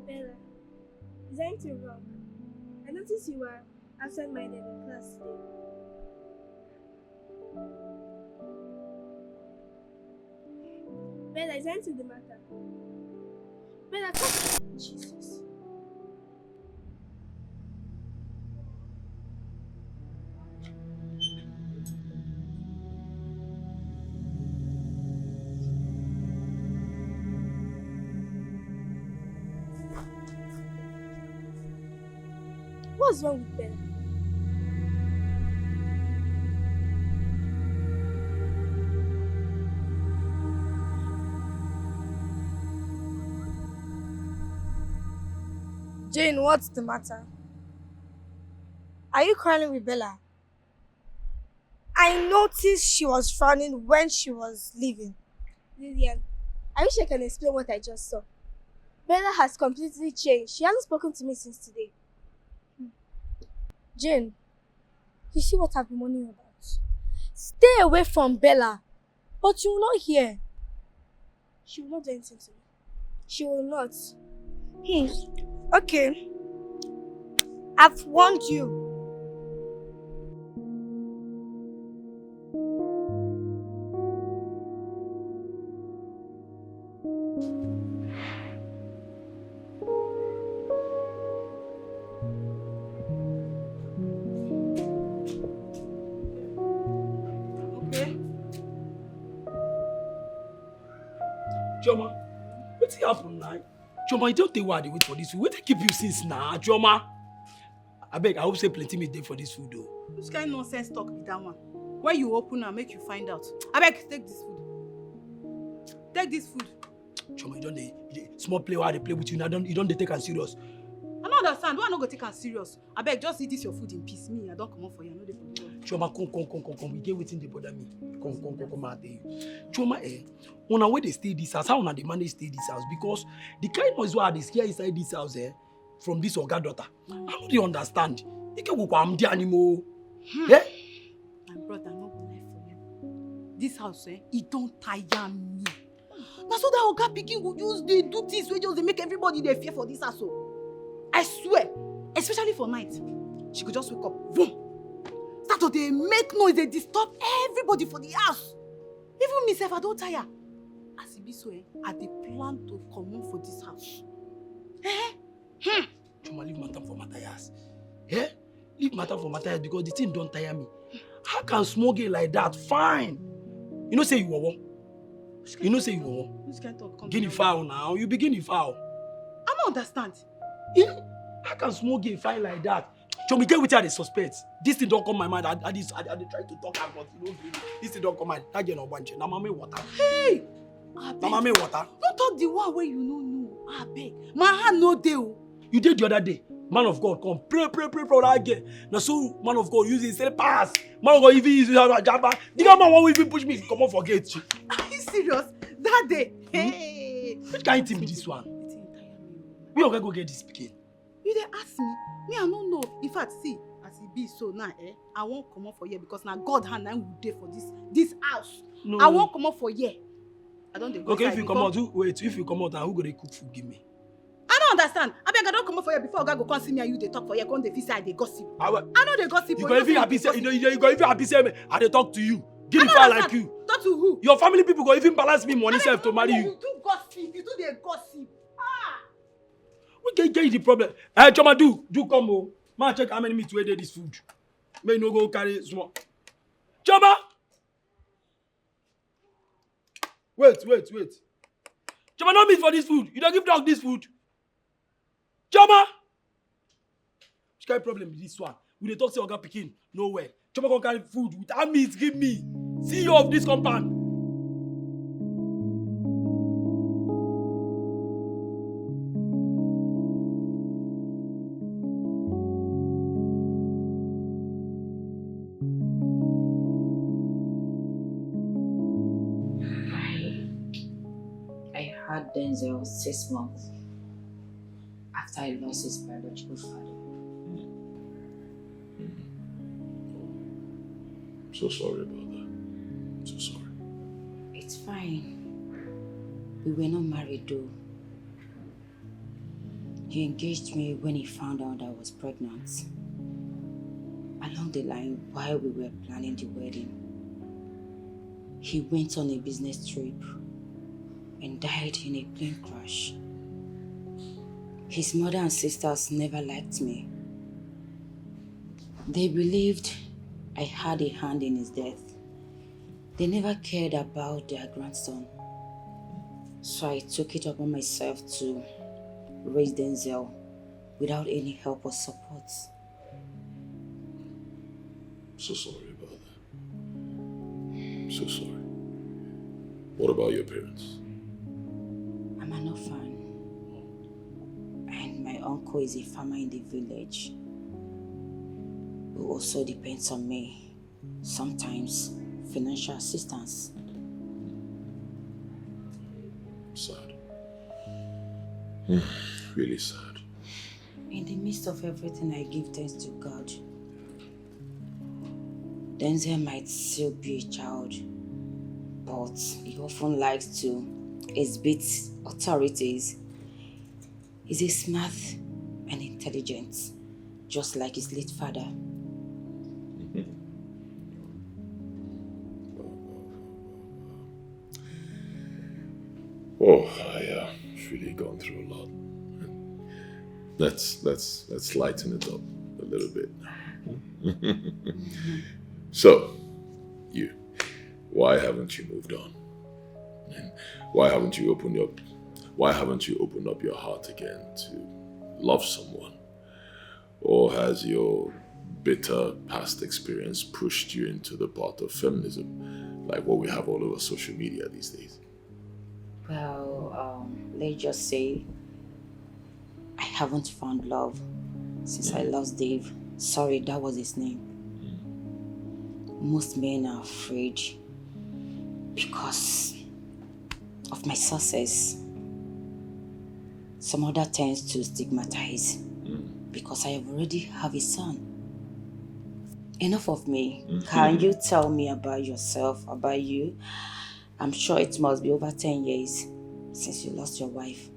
Bella, is anything wrong? I noticed you were absent-minded in class today. Bella, is anything the matter? Bella, come. Jesus. What's wrong with Bella? Jane, what's the matter? Are you quarreling with Bella? I noticed she was frowning when she was leaving. Lillian, I wish I can explain what I just saw. Bella has completely changed. She hasn't spoken to me since today. Jane, you see what I've been warning you about? Stay away from Bella. But you will not hear. She will not do anything to me. She will not. Okay. I've warned you. Choma, what's happen now? Choma, you don't think why they wait for this food. Wait, they keep you since now, Choma. I beg, I hope say plenty meat there for this food though. Which kind of nonsense talk be that one? When you open and make you find out. I beg, take this food. Take this food. Choma, you don't small play while they play with you. Now you don't take am serious. I don't understand. Why not go take am serious? I beg, just eat this your food in peace. Me, I don't come out for you. I know they for you. Choma, come. We get waiting they bother me. Come out there. Choma, una where they stay this house, how una dey manage stay this house? Because the kind noise why they hear inside this house from this oga daughter, I no dey understand. You can go am there anymore. My brother, no go lie for you. This house, it don't tire me. Now so that oga pikin go use dey do things wey just dey make everybody dey fear for this house. I swear, especially for night, she could just wake up, boom, start to dey make noise, dey disturb everybody for the house. Even myself, I don't tire. As it be so, I dey plan to come for this house. Choma, leave matter for Matthias. Leave matter for Matthias because the thing don't tire me. How can small girl like that? Fine. You know say you were. You know say you were. Which kind of talk? Guinea fowl now. You begin the fowl. I don't understand. How can small girl fine like that? Choma, get with her, they suspect. This thing don't come my mind. I try to talk about it. This thing don't come my mind. That girl no bunch. Now mama water. Hey! Now mama water. Don't talk the one where you know. I beg. My hand no deal. You did the other day. Man of God, come pray for that girl. Now so man of God use it, say pass. Man of God even use it as a jabba. The guy man won't even push me. Come on, forget. Are you serious? That day? Hey! Which kind of thing be this one? We are going to go get this pikin. You dey ask me? Me, I don't know. In fact, see, as it be so now, I won't come up for here because now God hand I will dey for this house. No. I won't come up for here. I don't dey go. Okay, if you come out, if you come out, who go dey cook food give me? I don't understand. I beg, I don't come up for here before God go come see me and you dey talk for here. Come dey feel say I dey gossip. I know they gossip. You go if you happy say you go if you happy say I dey talk to you. Give me fire like you. Talk to who? Your family people go even balance me money self to marry you. You do gossip. You do the gossip. We get the problem. Hey, Choma, do come on. Man, check how many meat we dey this food. May no go carry small. Choma! Wait. Choma, no meat for this food. You don't give dog this food. Choma! Which kind of problem is this one? We dey talk say oga pikin nowhere. Choma go carry food without meat give me. CEO of this compound. I had Denzel 6 months after I lost his biological father. I'm so sorry about that. I'm so sorry. It's fine. We were not married though. He engaged me when he found out I was pregnant. Along the line, while we were planning the wedding, he went on a business trip and died in a plane crash. His mother and sisters never liked me. They believed I had a hand in his death. They never cared about their grandson. So I took it upon myself to raise Denzel without any help or support. so sorry about that. I'm so sorry. What about your parents? I'm an orphan. And my uncle is a farmer in the village who also depends on me. Sometimes financial assistance. Sad. Really sad. In the midst of everything, I give thanks to God. Denzel might still be a child, but he often likes to exhibit authorities. He's a smart and intelligent, just like his late father. Oh, I've really gone through a lot. Let's lighten it up a little bit. So, why haven't you moved on? And why haven't you opened up your heart again to love someone? Or has your bitter past experience pushed you into the path of feminism, like what we have all over social media these days? Well, let's just say I haven't found love since I lost Dave. Sorry, that was his name. Most men are afraid because of my success. Some other tends to stigmatize because I already have a son. Enough of me. Can you tell me about yourself, about you? I'm sure it must be over 10 years since you lost your wife.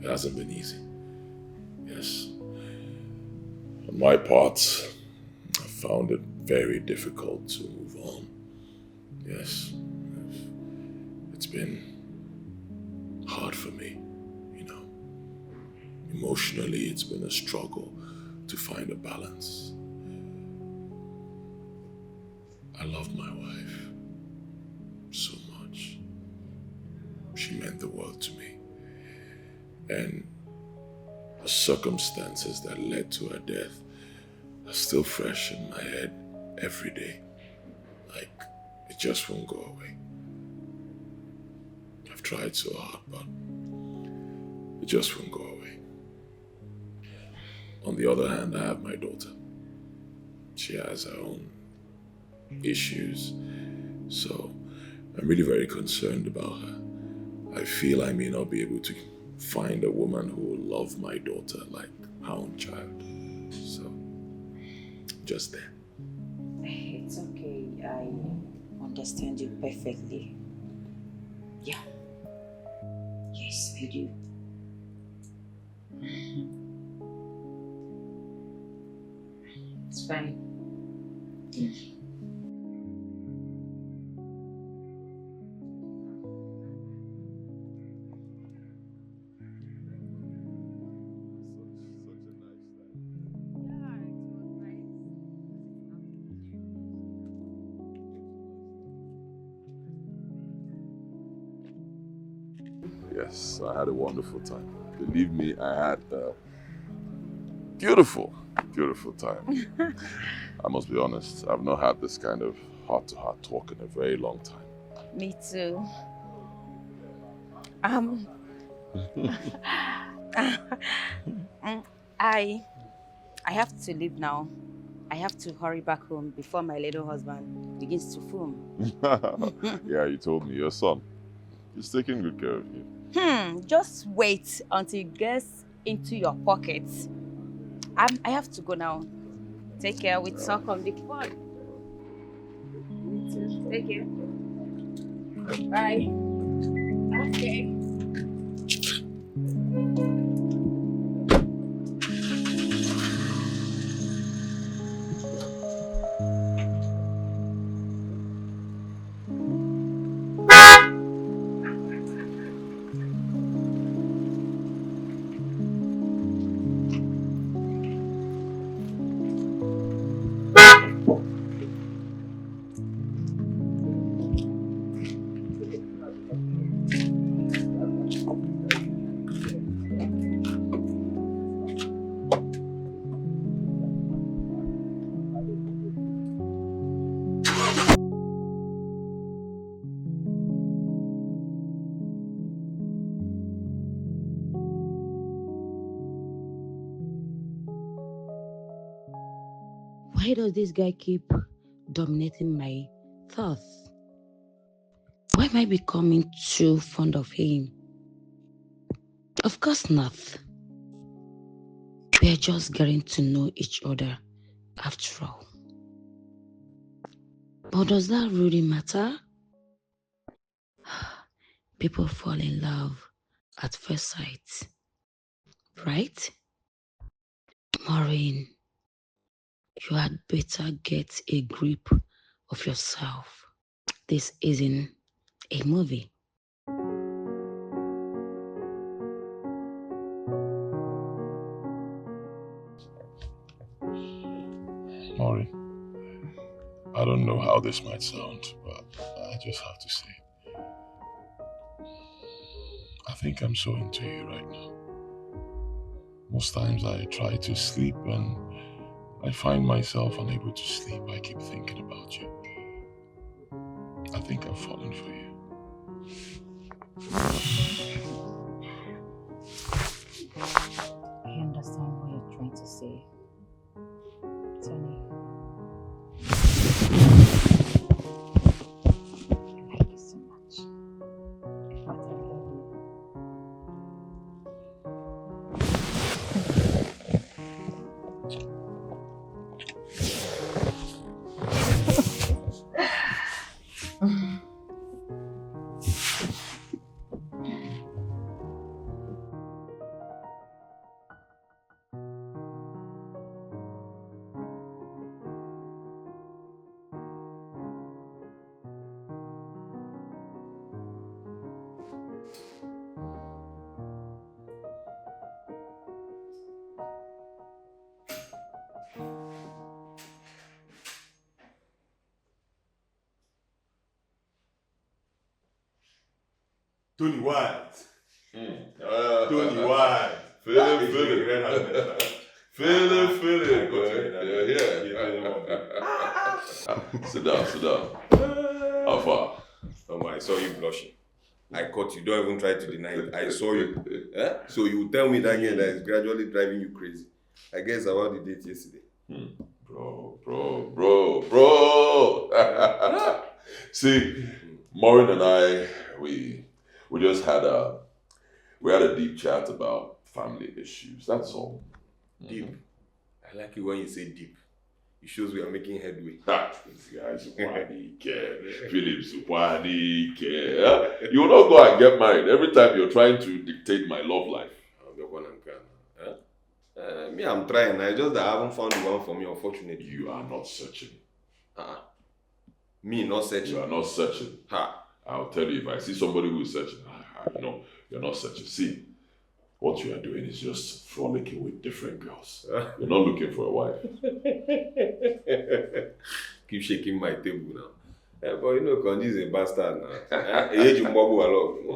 It hasn't been easy. Yes. On my part, I found it very difficult to move on. Yes. It's been hard for me, Emotionally, it's been a struggle to find a balance. I loved my wife so much. She meant the world to me. And the circumstances that led to her death are still fresh in my head every day. Like, it just won't go away. I've tried so hard, but it just won't go away. On the other hand, I have my daughter. She has her own issues, so I'm really very concerned about her. I feel I may not be able to find a woman who will love my daughter like her own child. So, just there. It's okay. I understand you perfectly. Yeah. Yes, I do. It's fine. Thank you. Yes, I had a wonderful time. Believe me, I had a beautiful time. I must be honest, I've not had this kind of heart-to-heart talk in a very long time. Me too. I have to leave now. I have to hurry back home before my little husband begins to foam. Yeah, you told me, your son. He's taking good care of you. Just wait until it gets into your pockets. I have to go now. Take care. We'll talk on the phone. You too. Take care. Bye. Okay. Why does this guy keep dominating my thoughts? Why am I becoming too fond of him? Of course not. We are just getting to know each other after all. But does that really matter? People fall in love at first sight, right? Maureen, you had better get a grip of yourself. This isn't a movie. Maury, I don't know how this might sound, but I just have to say, I think I'm so into you right now. Most times I try to sleep and I find myself unable to sleep. I keep thinking about you. I think I've fallen for you. I understand what you're trying to say, Tony. I like you so much. But I love you. Tony White. Tony White. Feel it. Sit down. How far? I saw you blushing. I caught you. Don't even try to deny it. I saw you. So you tell me that girl that is gradually driving you crazy. I guess about the date yesterday. Bro. See, Maureen and I, we just had a deep chat about family issues. That's all. Deep. I like it when you say deep. It shows we are making headway. This guy's Philip Supwadi. You will not go and get married every time you're trying to dictate my love life. Me, I'm trying. I just that I haven't found the one for me, unfortunately. You are not searching. Me not searching. You are not searching. I'll tell you, if I see somebody who is searching, no, you're not searching. See, what you are doing is just frolicking with different girls. You're not looking for a wife. Keep shaking my table now. But you know, Kondi is a bastard now.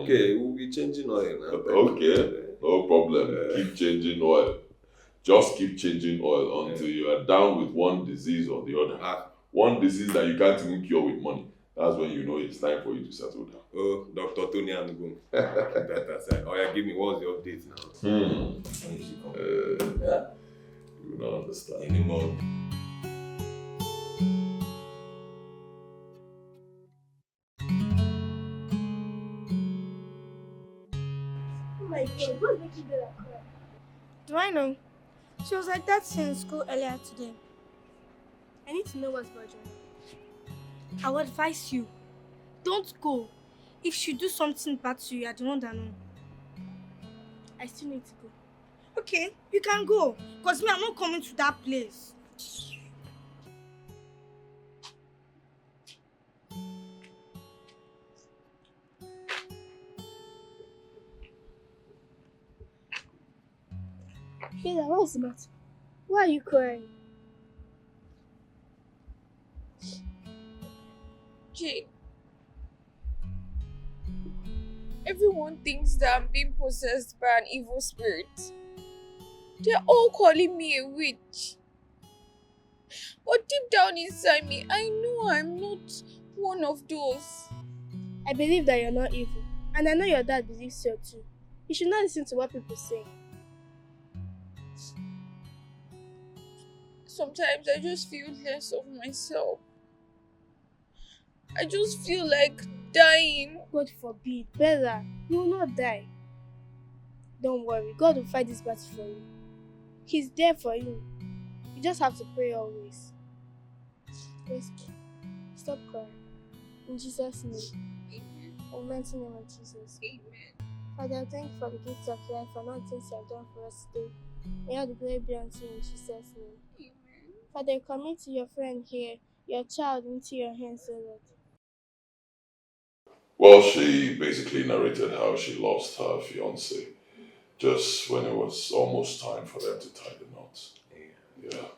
Okay, we'll be changing oil now. Okay, no problem. Keep changing oil. Just keep changing oil until you are down with one disease or the other. One disease that you can't even cure with money. That's when you know it's time for you to settle down. Oh, Dr. Tony Anugum. That aside. Oh, yeah, give me what's the update now? You will not understand. Anymore. Oh my God, what's making Bella cry? Do I know? She was like that since school earlier today. I need to know what's bothering her. I would advise you, don't go. If she do something bad to you, you're the one that know. I still need to go. Okay, you can go. Because me, I'm not coming to that place. Bella, what's the matter? Why are you crying? Jane, everyone thinks that I'm being possessed by an evil spirit. They're all calling me a witch. But deep down inside me, I know I'm not one of those. I believe that you're not evil. And I know your dad believes so too. You should not listen to what people say. sometimes I just feel less of myself. I just feel like dying. God forbid, Bella, you will not die. Don't worry, God will fight this battle for you. He's there for you. You just have to pray always. Yes, stop crying. In Jesus' name. Amen. In the mighty name of Jesus. Amen. Father, thank you for the gift of life and all things you have done for us today. May all the glory be unto you in Jesus' name. Amen. Father, commit your friend here, your child, into your hands, O Lord. Well, she basically narrated how she lost her fiance just when it was almost time for them to tie the knots. Yeah,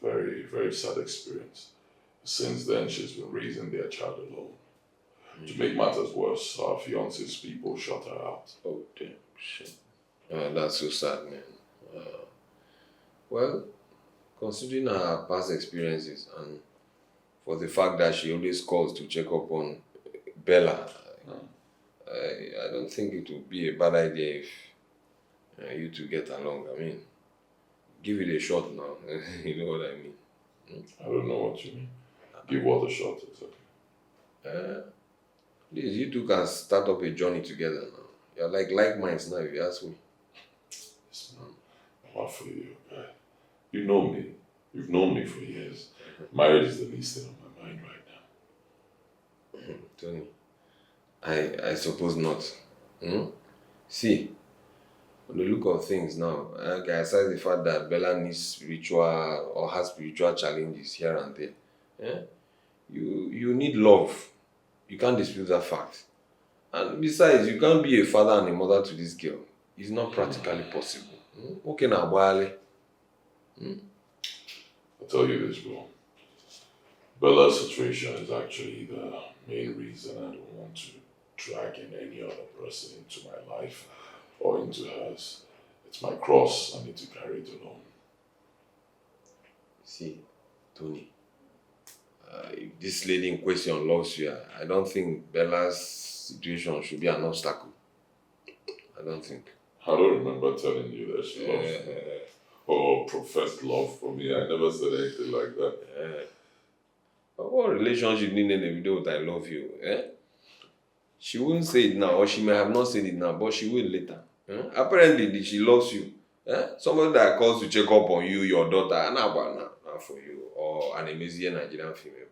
very, very sad experience. Since then, she's been raising their child alone. To make matters worse, her fiance's people shut her out. Oh, damn, shit. That's so sad, man. Well, considering her past experiences and for the fact that she always calls to check up on Bella, I don't think it would be a bad idea if you two get along. I mean, give it a shot now. You know what I mean? I don't know what you mean. Give what a shot, exactly. Please, you two can start up a journey together now. You're like minds now, if you ask me. Yes, man. I'm out for you, okay? You know me. You've known me for years. Marriage is the least thing on my mind right now. Tony, I suppose not. See, on the look of things now, aside the fact that Bella needs spiritual or has spiritual challenges here and there, you need love. You can't dispute that fact. And besides, you can't be a father and a mother to this girl. It's not practically possible. Okay, now, Wale. I'll tell you this, bro. Bella's situation is actually the main reason I don't want to drag in any other person into my life or into hers. It's my cross. I need to carry it alone. See, Tony, if this lady in question loves you, I don't think Bella's situation should be an obstacle. I don't think. I don't remember telling you that she loves me. Or professed love for me. I never said anything like that. But what relationship need in the video with I love you? She wouldn't say it now, or she may have not said it now, but she will later. Apparently, she loves you. Somebody that calls to check up on you, your daughter, not for you, or an amazing Nigerian female.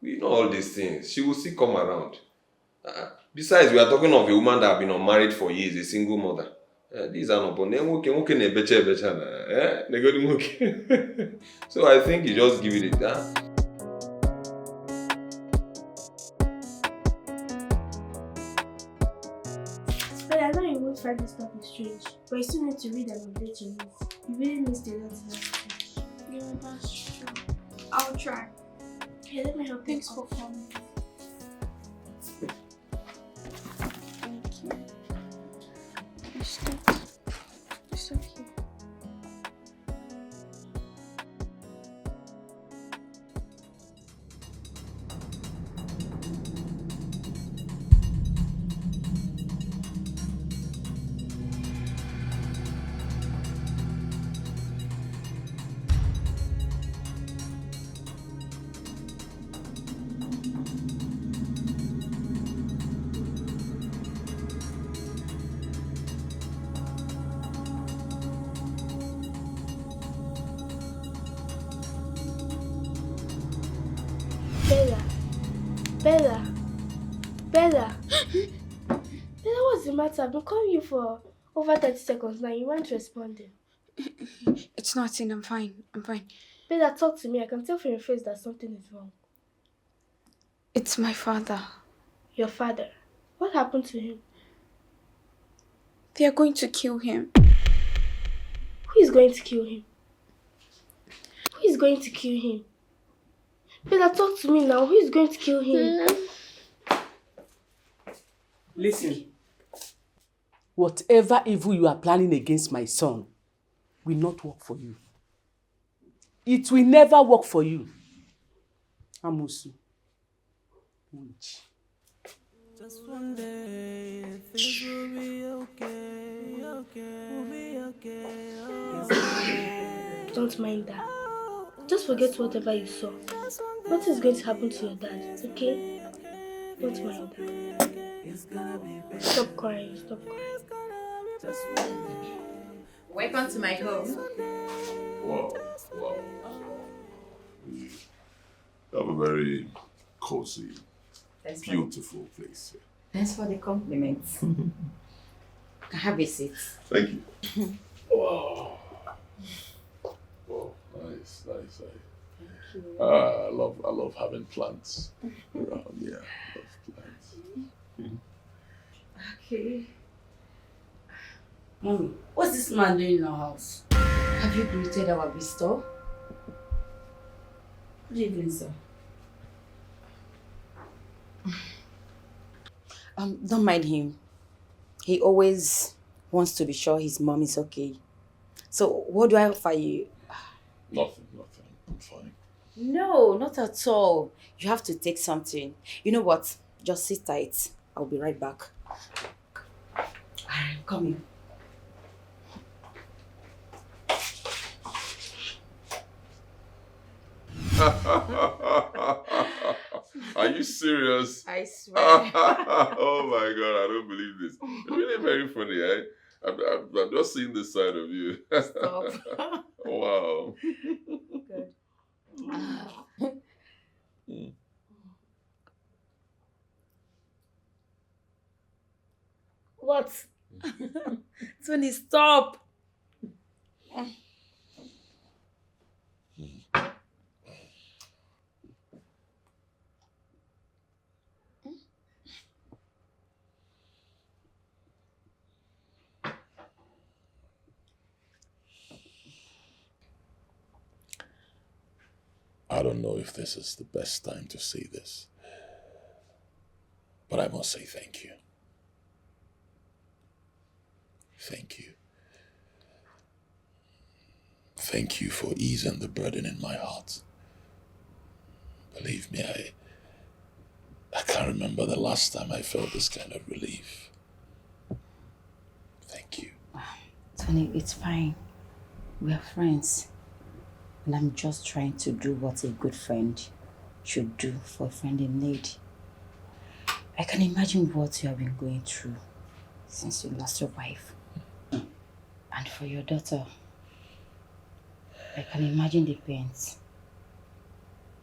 We know all these things. She will still come around. Besides, we are talking of a woman that has been unmarried for years, a single mother. These are not so I think you just give it a But I know you won't find this topic strange, but you still need to read and update your list. You really missed a lot in that speech. Yeah, that's true. I'll try. Okay, let me help you. Thanks for coming. Thank you. It's okay. Bella! Bella, what's the matter? I've been calling you for over 30 seconds now. You weren't responding. It's nothing. I'm fine. Bella, talk to me. I can tell from your face that something is wrong. It's my father. Your father? What happened to him? They are going to kill him. Who is going to kill him? Who is going to kill him? Bella, talk to me now. Who is going to kill him? Listen. Whatever evil you are planning against my son will not work for you. It will never work for you. Amusu. Just one day, things will be okay, will be okay. Don't mind that. Just forget whatever you saw. Nothing's going to happen to your dad, okay? Don't mind that. Stop crying, stop crying. Welcome to my home. Wow, wow. We have a very cozy, beautiful place here. Thanks for the compliments. Have a seat. Thank you. Wow. Wow, nice. Thank you. I love having plants around here. I love plants. Okay. Mommy, what's this man doing in our house? Have you greeted our visitor? Good evening, sir. Don't mind him. He always wants to be sure his mom is okay. So, what do I offer you? Nothing. I'm fine. No, not at all. You have to take something. You know what? Just sit tight. I'll be right back. I'm coming. Are you serious? I swear. Oh my god, I don't believe this. It's really very funny, eh? I've just seen this side of you. Stop. Wow. Good. What? Tony, stop. I don't know if this is the best time to say this, but I must say thank you. Thank you. Thank you for easing the burden in my heart. Believe me, I can't remember the last time I felt this kind of relief. Thank you. Tony, it's fine. We are friends. And I'm just trying to do what a good friend should do for a friend in need. I can imagine what you have been going through since you lost your wife. And for your daughter, I can imagine the pains.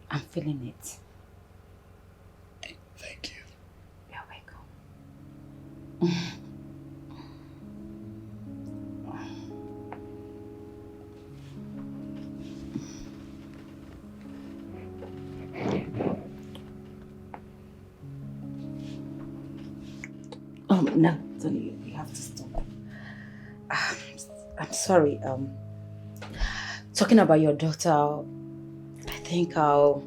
I'm feeling it. Thank you. You're welcome. No, Tony, you have to stop. I'm sorry. Talking about your daughter, I think I'll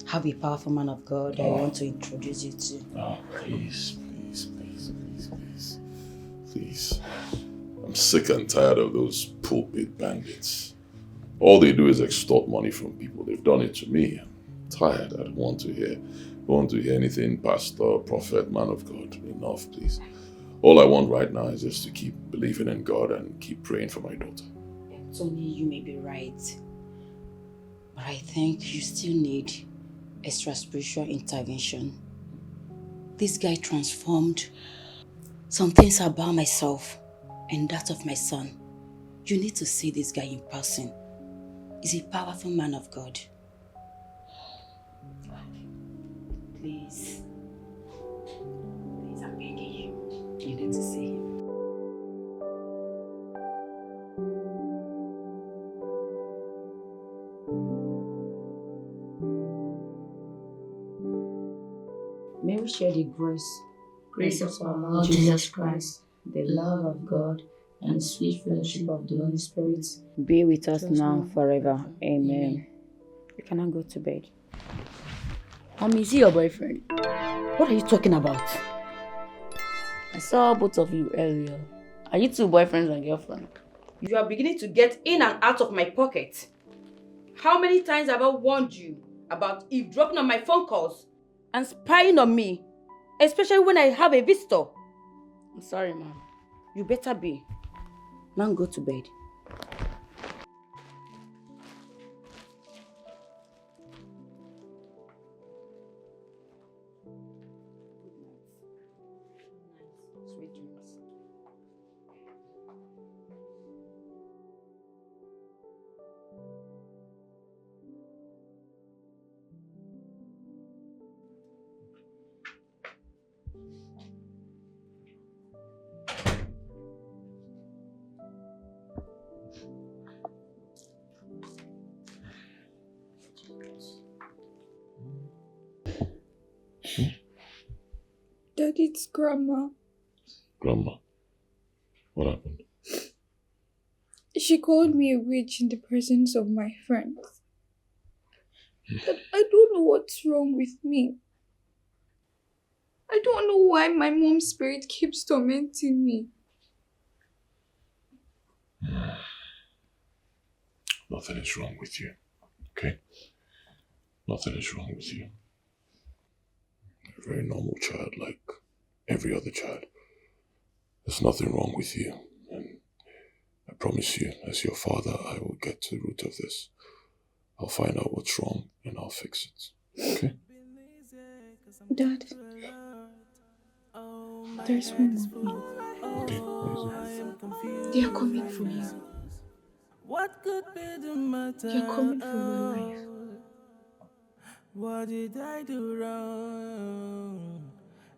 have a powerful man of God I want to introduce you to. Oh, please. Please. I'm sick and tired of those pulpit bandits. All they do is extort money from people. They've done it to me. I'm tired. I don't want to hear anything, pastor, prophet, man of God. Enough, please. All I want right now is just to keep believing in God and keep praying for my daughter. Tony, you may be right. But I think you still need extra spiritual intervention. This guy transformed some things about myself and that of my son. You need to see this guy in person. He's a powerful man of God. Please. Please, I'm begging you. You need to see him. May we share the grace of our Lord Jesus Christ, the love of God, and the sweet fellowship of the Holy Spirit be with us now and forever. Amen. You cannot go to bed. Is he your boyfriend? What are you talking about? I saw both of you earlier. Are you two boyfriends and girlfriend? You are beginning to get in and out of my pocket. How many times have I warned you about eavesdropping on my phone calls and spying on me, especially when I have a visitor? I'm sorry, Mom. You better be. Now go to bed. Daddy, it's Grandma. Grandma, what happened? She called me a witch in the presence of my friends. But I don't know what's wrong with me. I don't know why my mom's spirit keeps tormenting me. Nothing is wrong with you, okay? Nothing is wrong with you. You're a very normal child, like every other child. There's nothing wrong with you. And I promise you, as your father, I will get to the root of this. I'll find out what's wrong and I'll fix it. Okay? Dad, there's one more thing. Okay, what is it? They are coming for you. What could be the matter? You're coming for your life. What did I do wrong?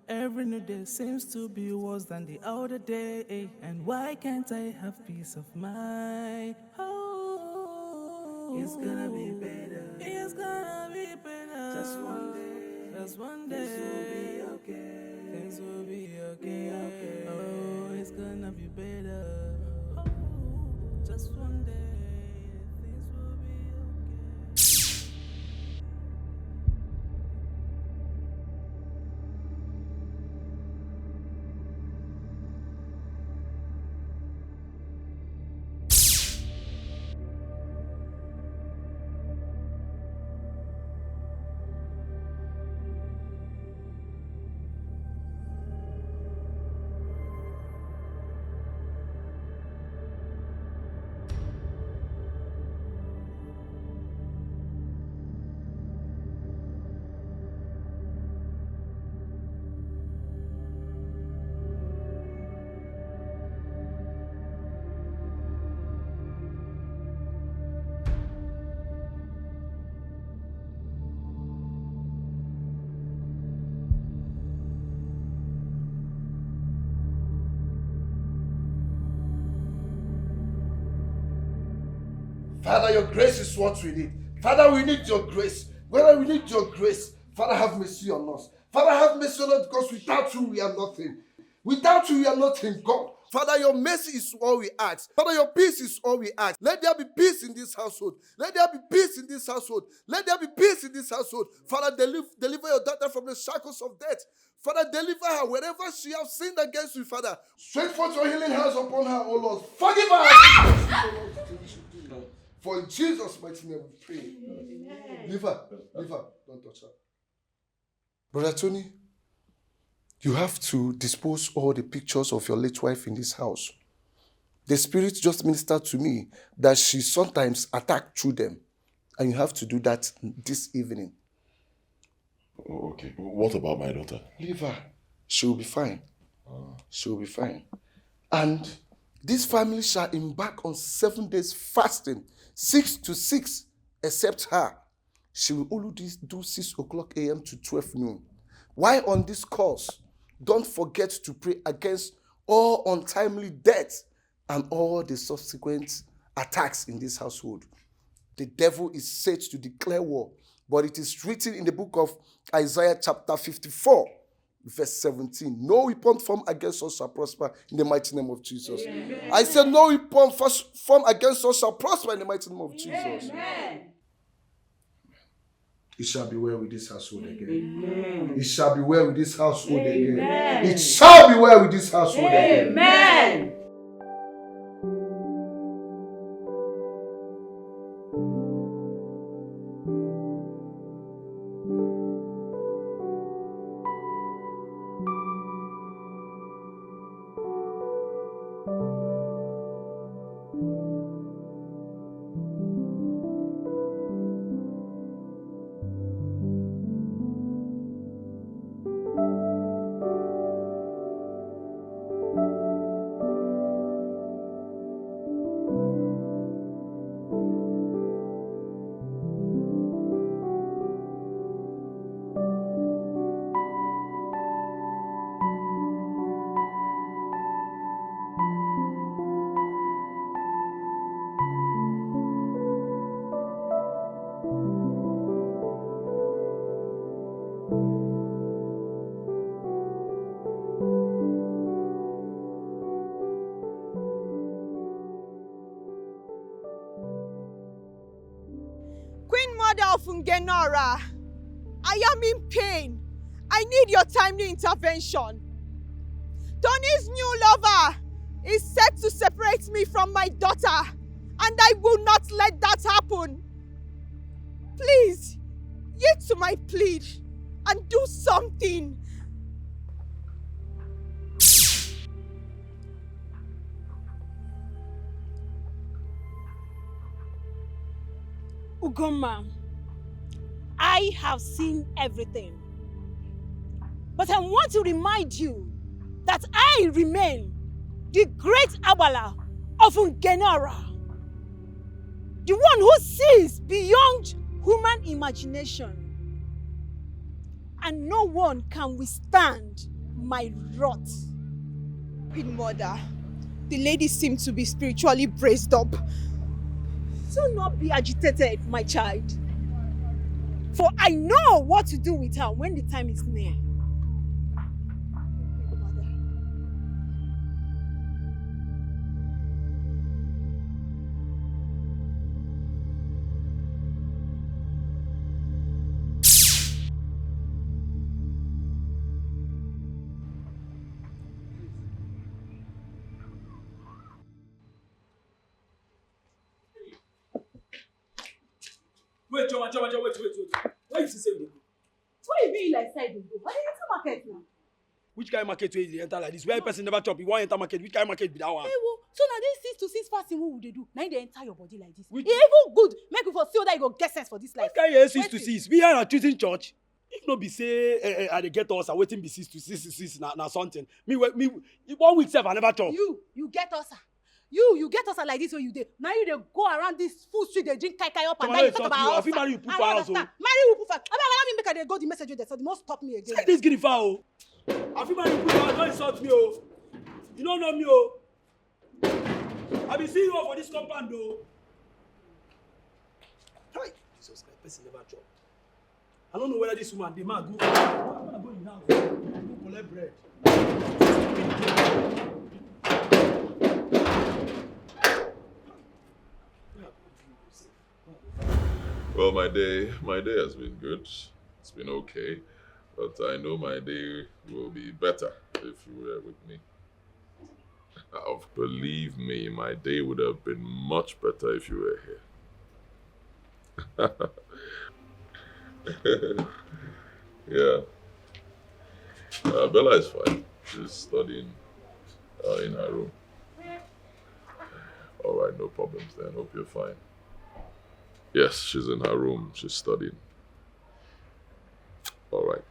Every new day seems to be worse than the other day. And why can't I have peace of mind? Oh, it's gonna be better. It's gonna be better. Just one day. Just one day. Things will be okay. Things will be okay. Oh, it's gonna be better. Oh, just one day. Things will be okay. Father, your grace is what we need. Father, we need your grace. Father, we need your grace. Father, have mercy on us. Father, have mercy on us because without you, we are nothing. Without you, we are nothing, God. Father, your mercy is all we ask. Father, your peace is all we ask. Let there be peace in this household. Let there be peace in this household. Let there be peace in this household. Father, deliver your daughter from the shackles of death. Father, deliver her wherever she has sinned against you, Father. Stretch forth your healing hands upon her, O Lord. Forgive her. For in Jesus' mighty name we pray. Leave her. Don't touch her. Brother Tony, you have to dispose all the pictures of your late wife in this house. The spirit just ministered to me that she sometimes attacked through them. And you have to do that this evening. Okay, what about my daughter? Leave her. She will be fine. She will be fine. And this family shall embark on 7 days fasting, 6 to 6, except her. She will only do 6 o'clock a.m. to 12 noon. While on this course, don't forget to pray against all untimely death and all the subsequent attacks in this household. The devil is set to declare war, but it is written in the book of Isaiah chapter 54, verse 17. No weapon formed against us shall prosper in the mighty name of Jesus. Amen. I said no weapon formed against us shall prosper in the mighty name of Jesus. Amen. It shall be well with this household again. Amen. It shall be well with this household again. Amen. It shall be well with this household again. Amen. Queen Mother of Ngenora, I am in pain. I need your timely intervention. Tony's new lover is set to separate me from my daughter, and I will not let that happen. Please, yield to my plea and do something. Ugoma, I have seen everything. But I want to remind you that I remain the great Abala of Ngenora. The one who sees beyond human imagination. And no one can withstand my wrath. Queen Mother, the lady seems to be spiritually braced up. Do not be agitated, my child. For I know what to do with her when the time is near. Wait, Choma, wait. Where you say we dey go? Why you be like side dey go? Why dey enter market now? Which kind of market wey you dey enter like this? Where person never chop, you wan enter market? Which kind of market be that one? Hey, wo, so now this 6 to 6 fasting what would they do? Now they enter your body like this. Which... It even good. Make you for feel that you go get sense for this life. Which kind of 6 to 6? We here na choosing church. If no be say I dey get us, I waiting be 6 to 6 na something. Me 1 week sef I never chop. You get us. You get us like this when you did. Now you dey go around this full street, they drink kai up and down. You talk about us. I marry you put for house. Marry you put for. Allow me make I dey go the message there so they must stop me again. Say this guinea fowl. I feel marry you put for house. Don't insult me, oh. You don't know me, oh. I be seeing you for this compound, oh. Hi, Jesus Christ, person never chop. I don't know whether this woman dey man go. I'm gonna go in now. Go collect bread. Well, my day has been good. It's been okay, but I know my day will be better if you were with me. Believe me, my day would have been much better if you were here. Yeah. Bella is fine. She's studying in her room. All right, no problems then. Hope you're fine. Yes, she's in her room. She's studying. All right.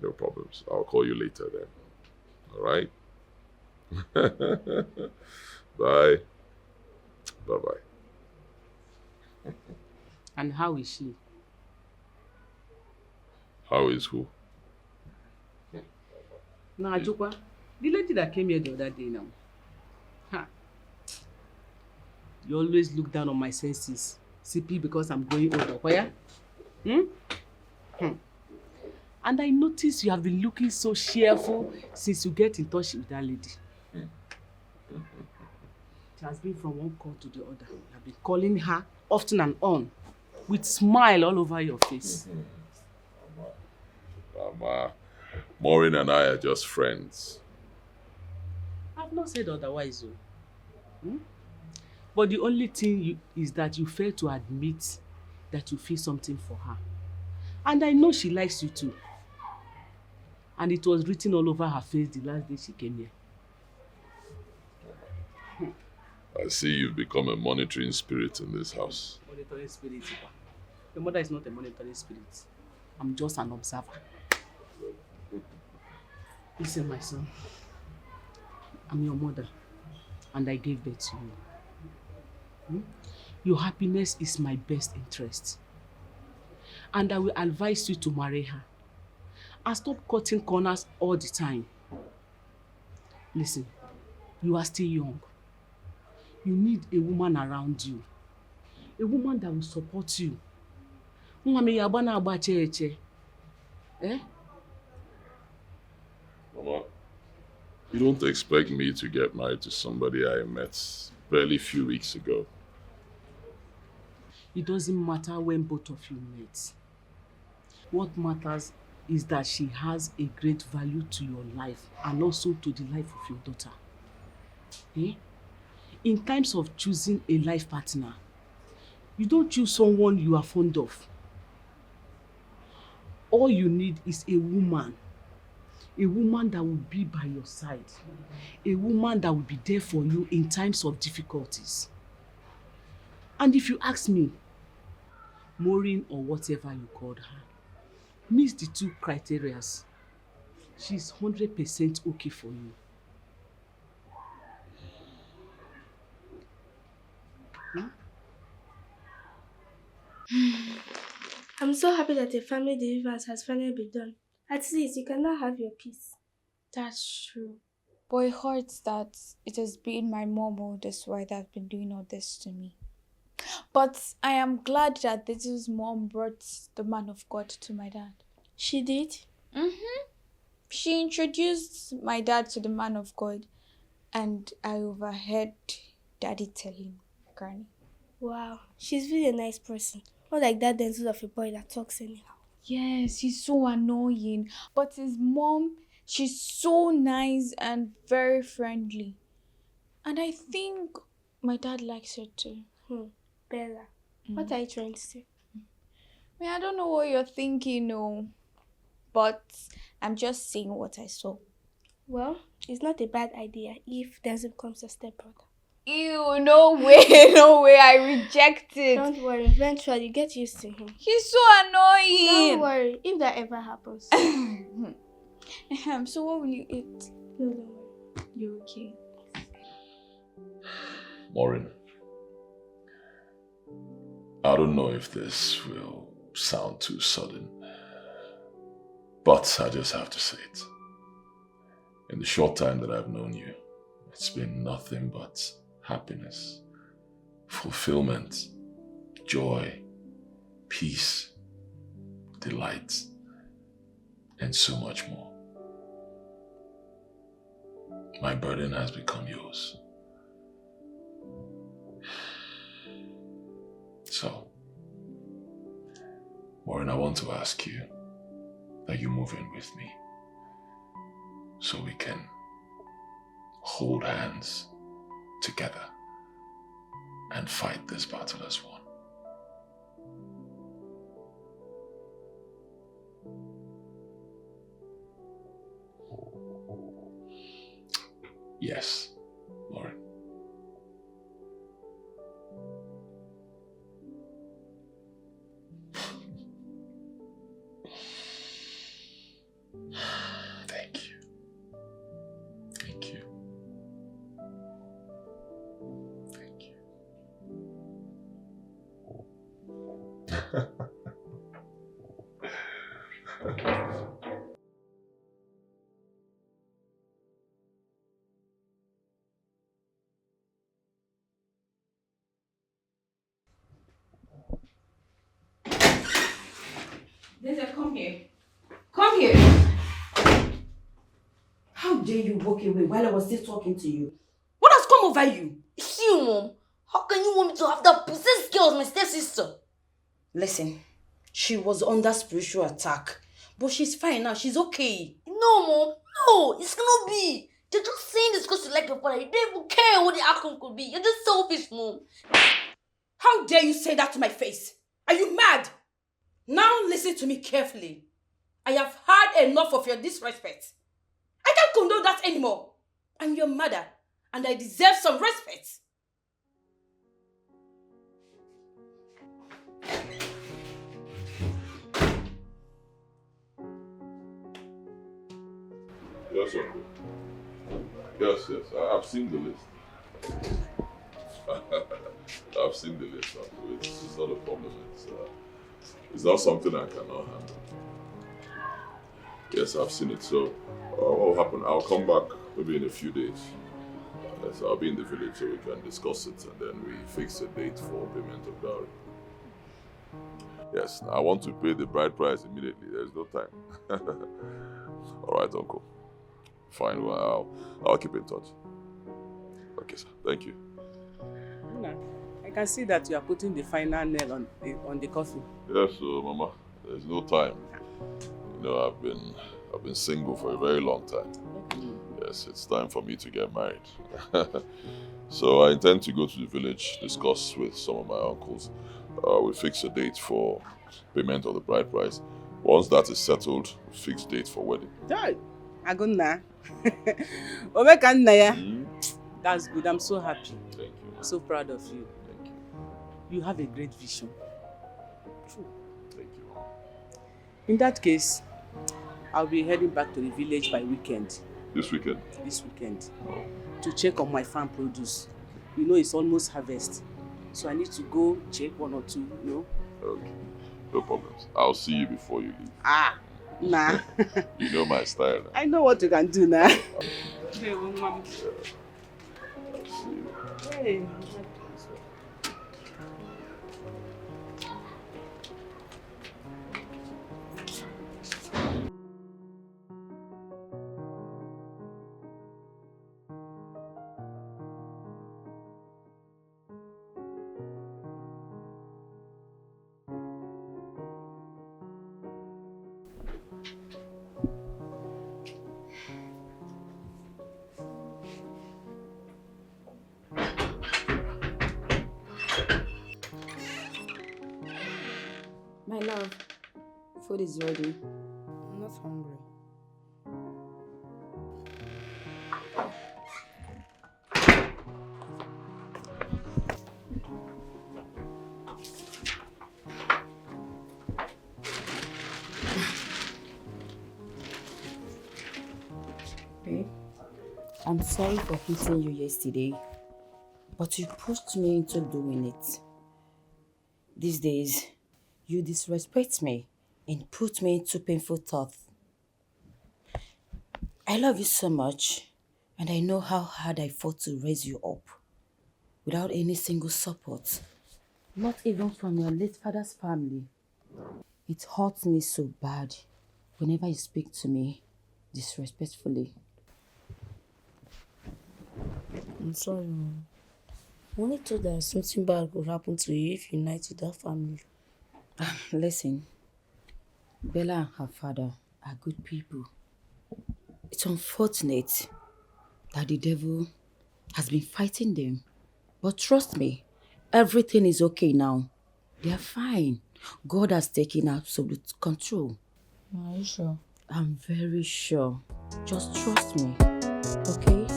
No problems. I'll call you later then. All right? Bye. Bye-bye. And how is she? How is who? No, Ajukwa, the lady that came here the other day now. Ha. You always look down on my senses. CP because I'm growing older. Where? And I noticed you have been looking so cheerful since you get in touch with that lady. It has been from one call to the other. You have been calling her often and on, with smile all over your face. Mama, Maureen and I are just friends. I've not said otherwise, though. But the only thing is that you fail to admit that you feel something for her. And I know she likes you too. And it was written all over her face the last day she came here. I see you've become a monitoring spirit in this house. Monitoring spirit? Your mother is not a monitoring spirit. I'm just an observer. Listen, my son. I'm your mother. And I gave birth to you. Your happiness is my best interest. And I will advise you to marry her. And stop cutting corners all the time. Listen, you are still young. You need a woman around you. A woman that will support you. Eh? Mama, you don't expect me to get married to somebody I met barely a few weeks ago. it doesn't matter when both of you met. What matters is that she has a great value to your life and also to the life of your daughter. Eh? In times of choosing a life partner, you don't choose someone you are fond of. All you need is a woman that will be by your side, a woman that will be there for you in times of difficulties. And if you ask me, Maureen or whatever you called her, meets the two criteria. She's 100% okay for you. I'm so happy that the family deliverance has finally been done. At least you can now have your peace. That's true. But it hurts that it has been my mom all this while that have been doing all this to me. But I am glad that this is mom brought the man of God to my dad. She did? Mm-hmm. She introduced my dad to the man of God, and I overheard Daddy telling Granny. Wow, she's really a nice person. Not like that dental of a boy that talks anyhow. Yes, he's so annoying. But his mom, she's so nice and very friendly. And I think my dad likes her too. Bella, what are you trying to say? I don't know what you're thinking, no. But I'm just saying what I saw. Well, it's not a bad idea if Denzel becomes a stepbrother. Ew, no way, no way, I reject it. Don't worry, eventually you get used to him. He's so annoying. Don't worry, if that ever happens. So what will you eat? No, don't worry. You're okay. Maureen, I don't know if this will sound too sudden, but I just have to say it. In the short time that I've known you, it's been nothing but happiness, fulfillment, joy, peace, delight, and so much more. My burden has become yours. So, Maureen, I want to ask you that you move in with me so we can hold hands together and fight this battle as one. Yes, Maureen. Thank you. Thank you. Thank you. Denzel, come here. Come here. How dare you walk away while I was still talking to you? What has come over you? It's you, Mom. How can you want me to have that possessed girl as my stepsister? Listen, she was under spiritual attack, but she's fine now. She's okay. No, Mom. No, it's gonna be. You're just saying this because you like your father. You don't even care what the outcome could be. You're just selfish, Mom. How dare you say that to my face? Are you mad? Now listen to me carefully. I have had enough of your disrespect. I can't condone that anymore. I'm your mother, and I deserve some respect. Yes, Uncle. Yes. I've seen the list. I've seen the list, Uncle. It's not a problem. It's not something I cannot handle. Yes, I've seen it. So, what will happen? I'll come back maybe in a few days. So I'll be in the village so we can discuss it and then we fix a date for payment of dowry. Yes, I want to pay the bride price immediately. There's no time. All right, Uncle. Fine. Well, I'll keep in touch. Okay, sir. Thank you. Nna, I I can see that you are putting the final nail on the coffin. Yes, Mama. There's no time. You know, I've been single for a very long time. Yes, it's time for me to get married. So I intend to go to the village, discuss with some of my uncles. We fix a date for payment of the bride price. Once that is settled, we fix date for wedding. Hey, Aguna. Omekanaya. That's good. I'm so happy. Thank you. I'm so proud of you. Thank you. You have a great vision. Thank you. In that case, I'll be heading back to the village by weekend. This weekend? This weekend. To check on my farm produce. You know, it's almost harvest. So I need to go check one or two, you know. Okay. No problems. I'll see you before you leave. Nah. You know my style. I know what you can do now. I'll see you. Hey. My love, food is ready. I'm not hungry. Babe, I'm sorry for hitting you yesterday, but you pushed me into doing it. These days, you disrespect me and put me into painful thoughts. I love you so much, and I know how hard I fought to raise you up without any single support, not even from your late father's family. It hurts me so bad whenever you speak to me disrespectfully. I'm sorry, Mom. I only thought that something bad could happen to you if you unite with that family. Listen, Bella and her father are good people. It's unfortunate that the devil has been fighting them. But trust me, everything is okay now. They are fine. God has taken absolute control. Are you sure? I'm very sure. Just trust me, okay?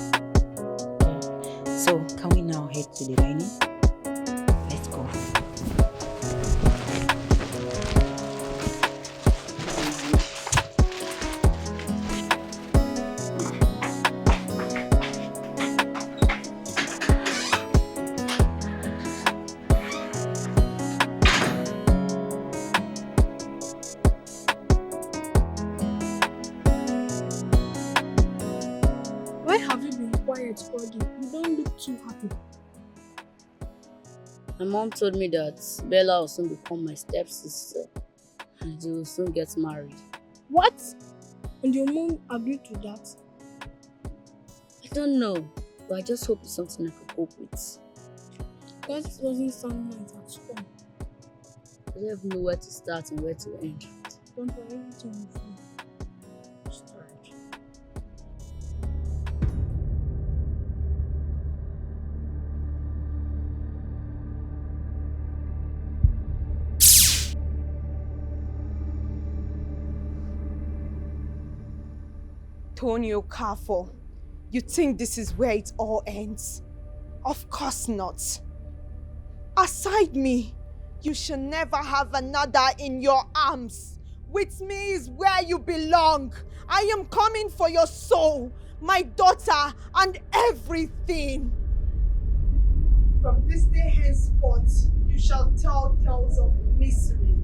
So, can we now head to the dining? Let's go. Why have you been quiet, Augie? You don't look too happy. My mom told me that Bella will soon become my stepsister and they will soon get married. What? And your mom agreed to that? I don't know, but I just hope it's something I can cope with. That doesn't sound nice at all. I don't even know where to start and where to end. Don't worry, everything will be fine. Just tired. Tony Okafor, you think this is where it all ends? Of course not. Aside me, you shall never have another in your arms. With me is where you belong. I am coming for your soul, my daughter, and everything. From this day henceforth, you shall tell tales of misery.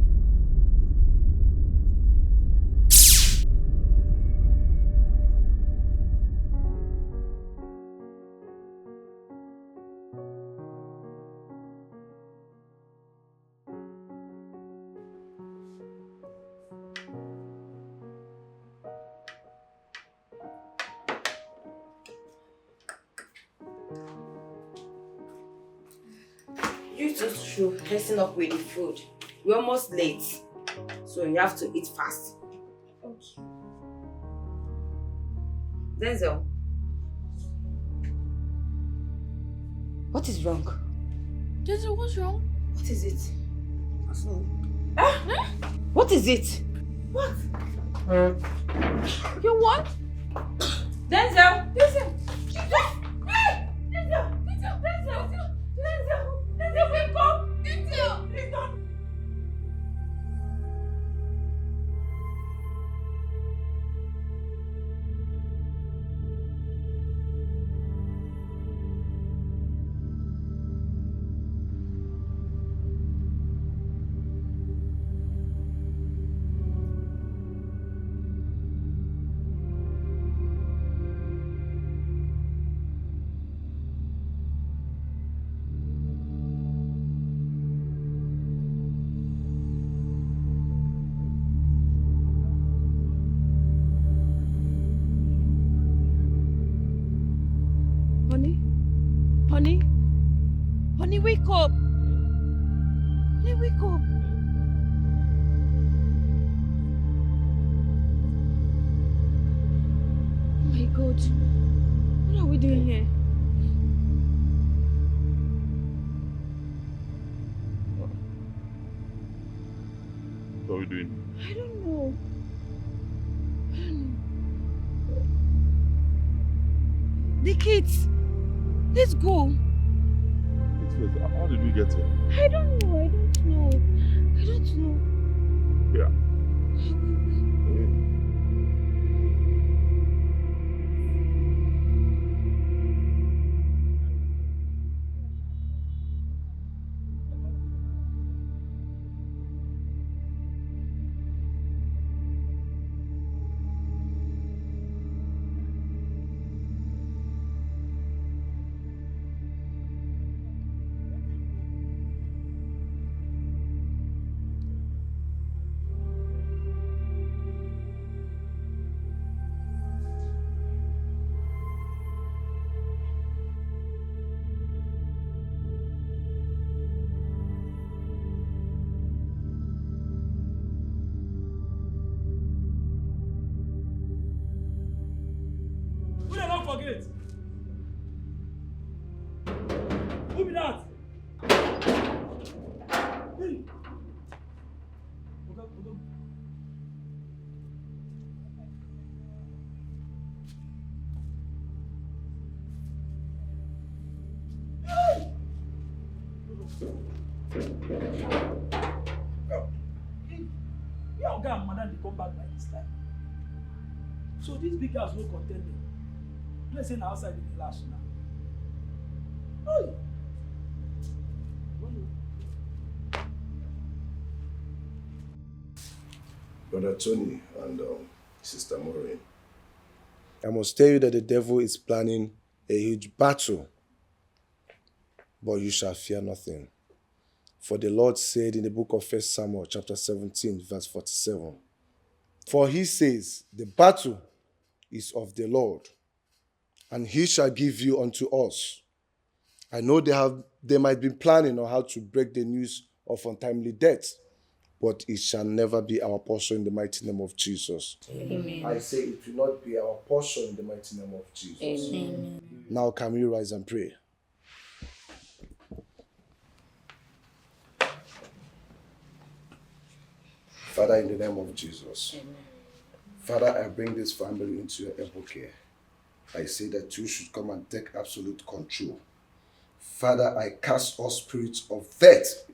You two should hasten up with the food. We're almost late, so you have to eat fast. Okay. Denzel, what is wrong? Denzel, what's wrong? What is it? What is it? What? You what? Denzel! Denzel! Denzel, wake up! Denzel! Please don't. Honey, wake up! Honey, wake up! Oh my God. What are we doing here? What are we doing? I don't know. The kids. Let's go. Wait, how did we get here? I don't know. I don't know. Yeah. Forget. Who be that? Hey. Your guy and madam dey come back by this time. So this big house no contain them. Let's say now outside in the last now. Hey. Brother Tony and Sister Maureen, I must tell you that the devil is planning a huge battle, but you shall fear nothing. For the Lord said in the book of 1 Samuel chapter 17, verse 47, for he says, the battle is of the Lord, and he shall give you unto us. I know they might be planning on how to break the news of untimely death, but it shall never be our portion in the mighty name of Jesus. Amen. I say it will not be our portion in the mighty name of Jesus. Amen. Now can we rise and pray? Father, in the name of Jesus. Amen. Father, I bring this family into your able care. I say that you should come and take absolute control. Father, I cast all spirits of death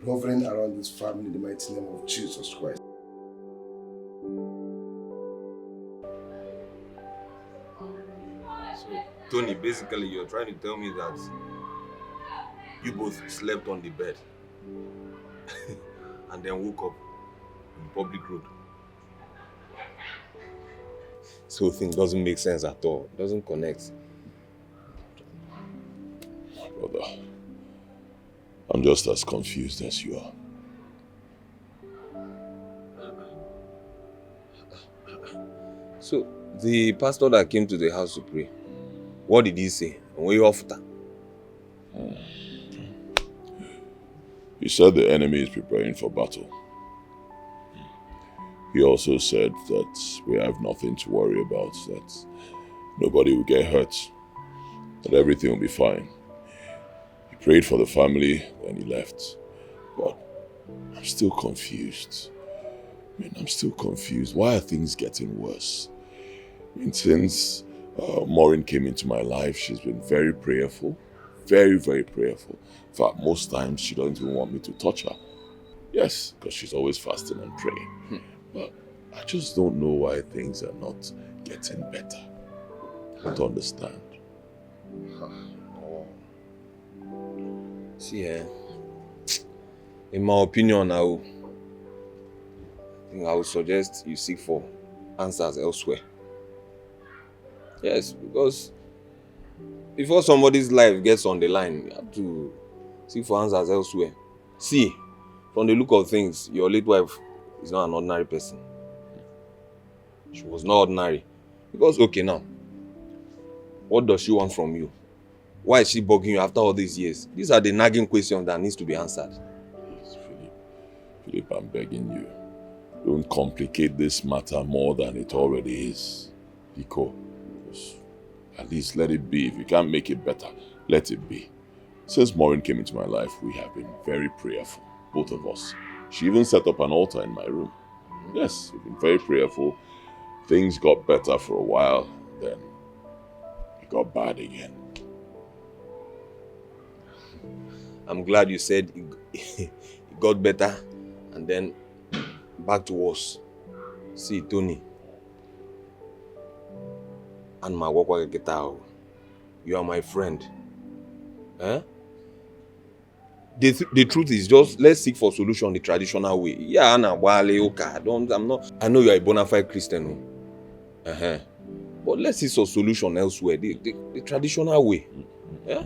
hovering around this family in the mighty name of Jesus Christ. So, Tony, basically you're trying to tell me that you both slept on the bed and then woke up in public road. This whole thing doesn't make sense at all. It doesn't connect. Brother, I'm just as confused as you are. So, the pastor that came to the house to pray, what did he say? And were you after? He said the enemy is preparing for battle. He also said that we have nothing to worry about, that nobody will get hurt, that everything will be fine. He prayed for the family, then he left. But I'm still confused. I'm still confused. Why are things getting worse? Since Maureen came into my life, she's been very prayerful. Very, very prayerful. In fact, most times she doesn't even want me to touch her. Yes, because she's always fasting and praying. But I just don't know why things are not getting better. I don't understand. See, in my opinion, I would suggest you seek for answers elsewhere. Yes, because before somebody's life gets on the line, you have to seek for answers elsewhere. See, from the look of things, your late wife is not an ordinary person. She was not ordinary. Because, okay, now, what does she want from you? Why is she bugging you after all these years? These are the nagging questions that needs to be answered. Please, Philip, I'm begging you. Don't complicate this matter more than it already is. Pico, just at least let it be. If you can't make it better, let it be. Since Maureen came into my life, we have been very prayerful, both of us. She even set up an altar in my room. Yes, we've been very prayerful. Things got better for a while, then it got bad again. I'm glad you said it got better and then back to worse. See, Tony, and my work get you are my friend. Eh? The truth is, just let's seek for solution the traditional way. Yeah, I know you are a bona fide Christian. But let's see some solution elsewhere, the traditional way. Yeah?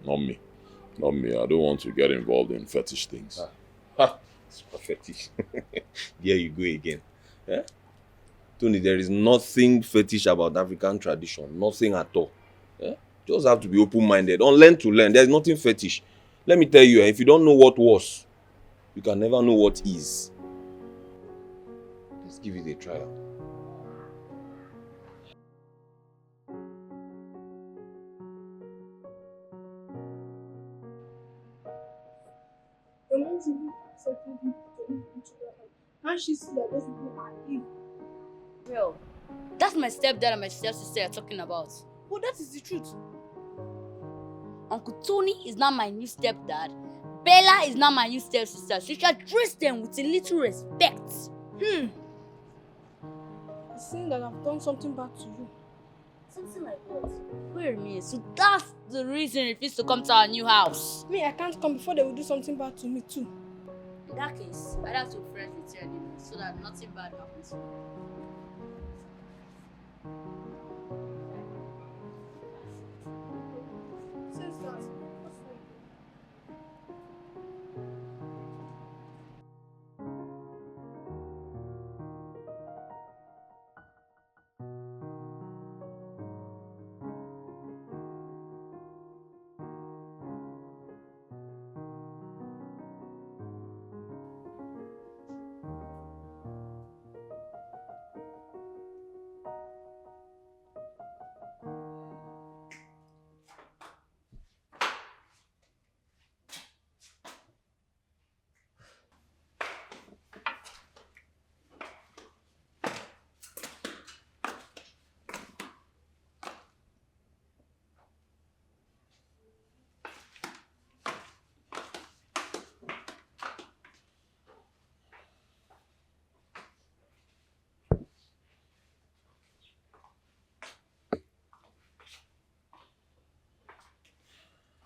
Not me. Not me. I don't want to get involved in fetish things. It's fetish. There you go again. Yeah? Tony, there is nothing fetish about African tradition. Nothing at all. Yeah? Just have to be open-minded. Learn to learn. There's nothing fetish. Let me tell you, if you don't know what was, you can never know what is. Let's give it a trial. Bro, that's my stepdad and my stepsister you're talking about. Well, that is the truth. Uncle Tony is not my new stepdad. Bella is not my new stepsister. So you should address them with a little respect. It's saying that I've done something bad to you. Something like what? Wait a minute. So that's the reason he refused to come to our new house. Me, I can't come before they will do something bad to me too. In that case, I'd have to be friends with you anyway, so that nothing bad happens to you. Since that,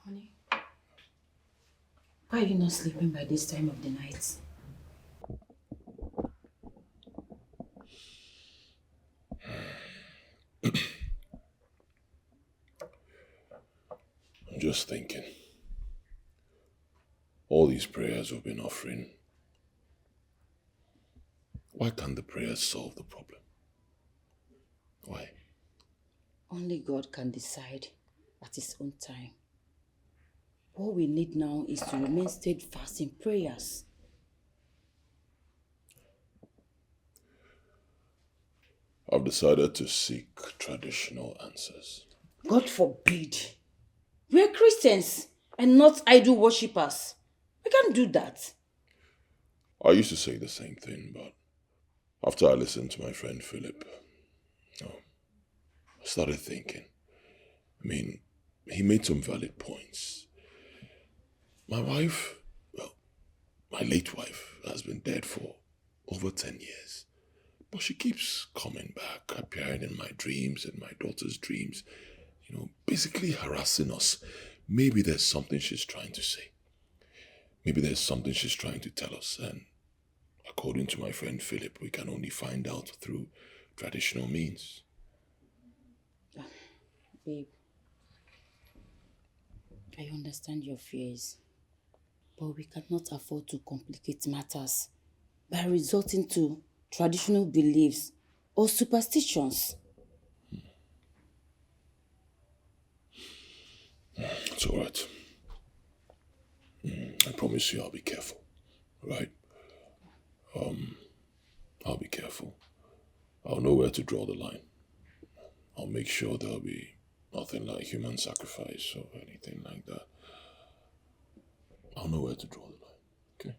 Honey, why are you not sleeping by this time of the night? I'm just thinking. All these prayers we've been offering, why can't the prayers solve the problem? Why? Only God can decide at his own time. What we need now is to remain steadfast in prayers. I've decided to seek traditional answers. God forbid. We're Christians and not idol worshippers. We can't do that. I used to say the same thing, but after I listened to my friend Philip, I started thinking. I mean, he made some valid points. My wife, well, my late wife, has been dead for over 10 years. But she keeps coming back, appearing in my dreams and my daughter's dreams, basically harassing us. Maybe there's something she's trying to say. Maybe there's something she's trying to tell us. And according to my friend Philip, we can only find out through traditional means. Babe, I understand your fears, but we cannot afford to complicate matters by resorting to traditional beliefs or superstitions. It's all right. I promise you I'll be careful, right? I'll be careful. I'll know where to draw the line. I'll make sure there'll be nothing like human sacrifice or anything like that. I'll know where to draw the line, okay?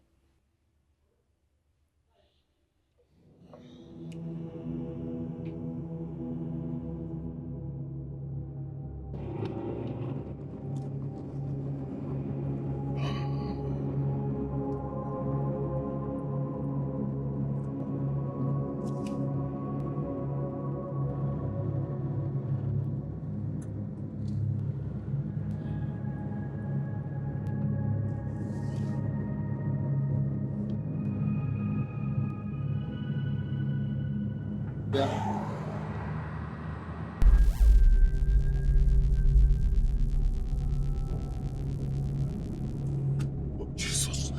Oh, Jesus.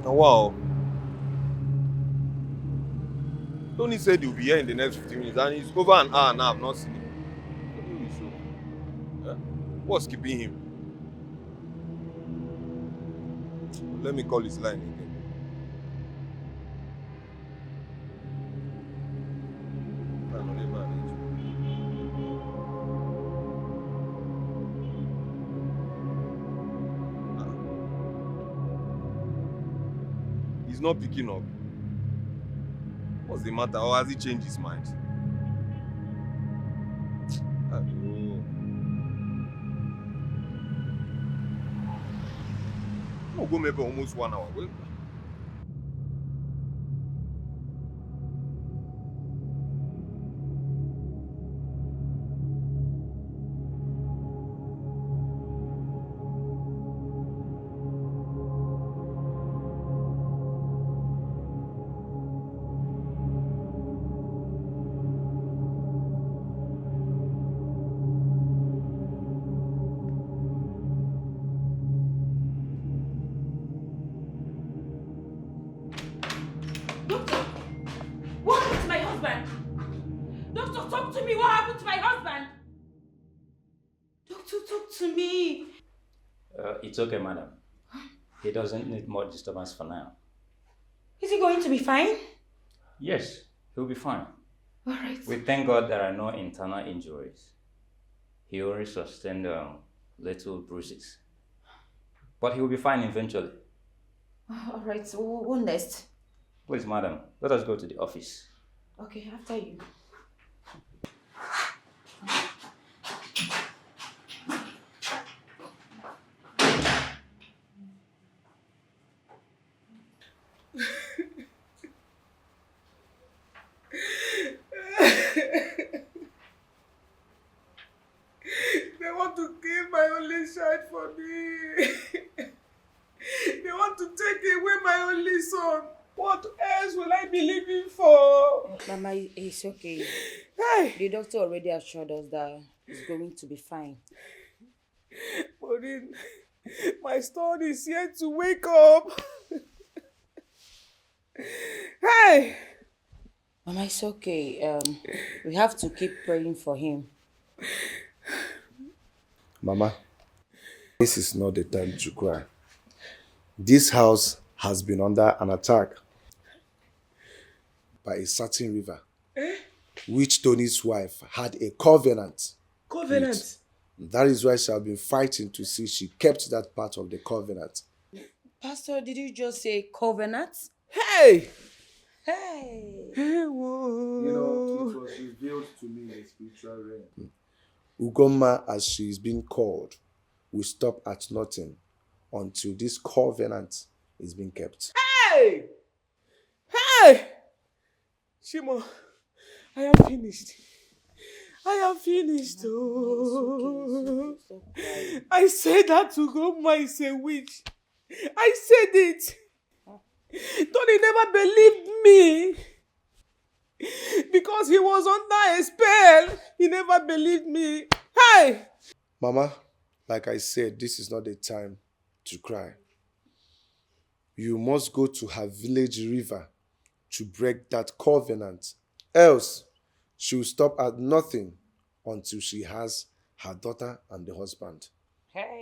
Oh, wow. Tony said he'll be here in the next 15 minutes, and it's over an hour now. I've not seen him. What's keeping him? Let me call his line again. He's not picking up. What's the matter? Or has he changed his mind? We'll go maybe almost 1 hour. Wait. It's okay, madam. He doesn't need more disturbance for now. Is he going to be fine? Yes, he'll be fine. All right. We thank God there are no internal injuries. He only sustained little bruises. But he will be fine eventually. All right, so what next? Please, madam, let us go to the office. Okay, after you. They want to kill my only child for me. They want to take away my only son. What else will I be living for? Mama, it's okay. Hey. The doctor already assured us that he's going to be fine. Maureen, my son is yet to wake up. Hey! Mama, it's okay. We have to keep praying for him. Mama, this is not the time to cry. This house has been under an attack by a certain river, which Tony's wife had a covenant. Covenant? With. That is why she has been fighting to see she kept that part of the covenant. Pastor, did you just say covenant? Hey! Hey! Hey, whoa! You know, it was revealed to me in the spiritual realm. Ugoma, as she is being called, will stop at nothing until this covenant is being kept. Hey! Hey! Shimo, I am finished. I am finished. Oh. I said that to Ugoma is a witch. I said it. Tony never believed me. Because he was under a spell. He never believed me. Hey! Mama, like I said, this is not the time to cry. You must go to her village river to break that covenant. Else, she will stop at nothing until she has her daughter and the husband. Hey!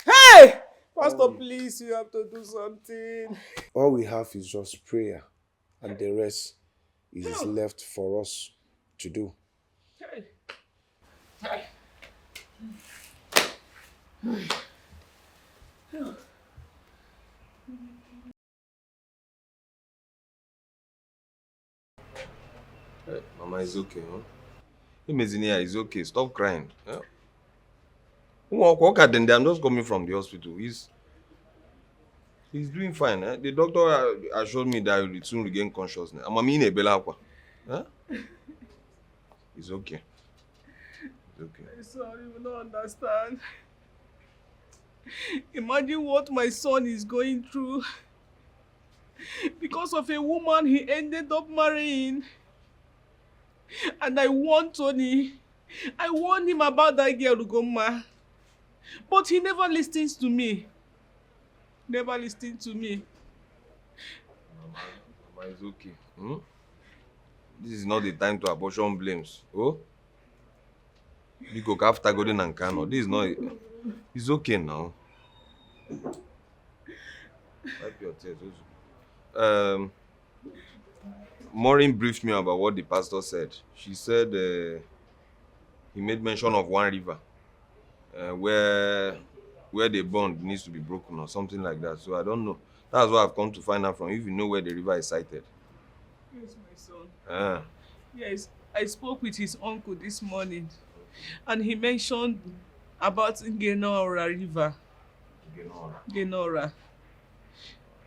Hey! Pastor, please, you have to do something. All we have is just prayer, and the rest is left for us to do. Hey! Hey, Mama, it's okay, huh? Mezinia, it's okay. Stop crying. Yeah? I'm just coming from the hospital. He's doing fine. Eh? The doctor assured me that he will soon regain consciousness. I'm in a bella. Huh? It's okay. It's okay. I'm sorry, you will not understand. Imagine what my son is going through. Because of a woman he ended up marrying. And I warned Tony. I warned him about that girl, Ugoma. But he never listens to me. Never listens to me. Mama, it's okay. Hmm? This is not the time to abortion blames. Oh? Because after Golden and Kano, this is not... It's okay now. Wipe your tears. Maureen briefed me about what the pastor said. She said he made mention of one river where the bond needs to be broken or something like that. So I don't know. That's what I've come to find out from you, if you know where the river is sited. Yes, my son. Yes, I spoke with his uncle this morning. And he mentioned about Genora River. Genora.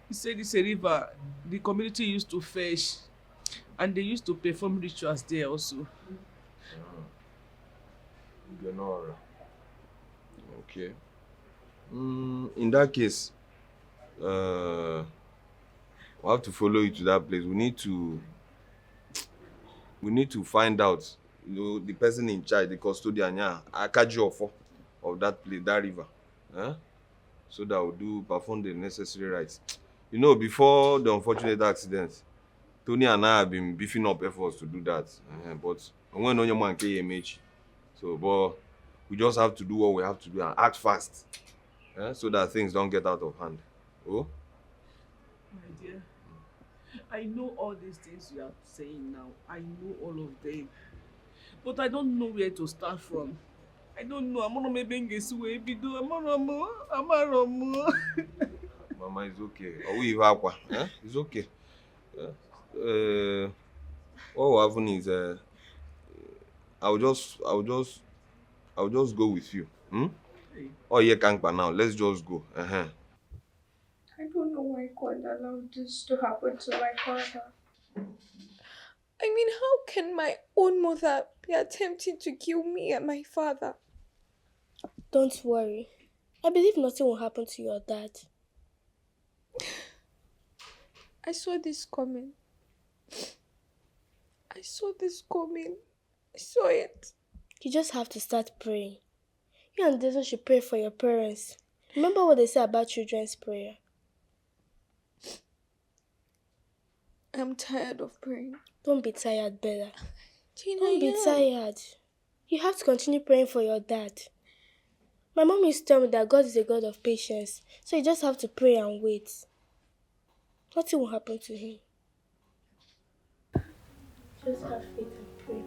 He said it's a river the community used to fish. And they used to perform rituals there also. Genora. Okay. In that case, we'll have to follow you to that place. We need to find out, the person in charge, the custodian, Akaji of that place, that river. So that we'll perform the necessary rites. Before the unfortunate accident, Tony and I have been beefing up efforts to do that. But when on your man KMH. But we just have to do what we have to do and act fast. So that things don't get out of hand. Oh? My dear, I know all these things you are saying now. I know all of them. But I don't know where to start from. I don't know. I'm going Mama, it's okay. It's okay. What will happen is I'll just go with you. Oh yeah, Kankpa now. Let's just go. I don't know why God allowed this to happen to my father. I mean, how can my own mother be attempting to kill me and my father? Don't worry. I believe nothing will happen to your dad. I saw this coming. I saw this coming. I saw it. You just have to start praying. You and Jason should pray for your parents. Remember what they say about children's prayer. I'm tired of praying. Don't be tired, Bella. Tina, Don't be tired. You have to continue praying for your dad. My mom used to tell me that God is a God of patience. So you just have to pray and wait. Nothing will happen to him. Just have faith and pray.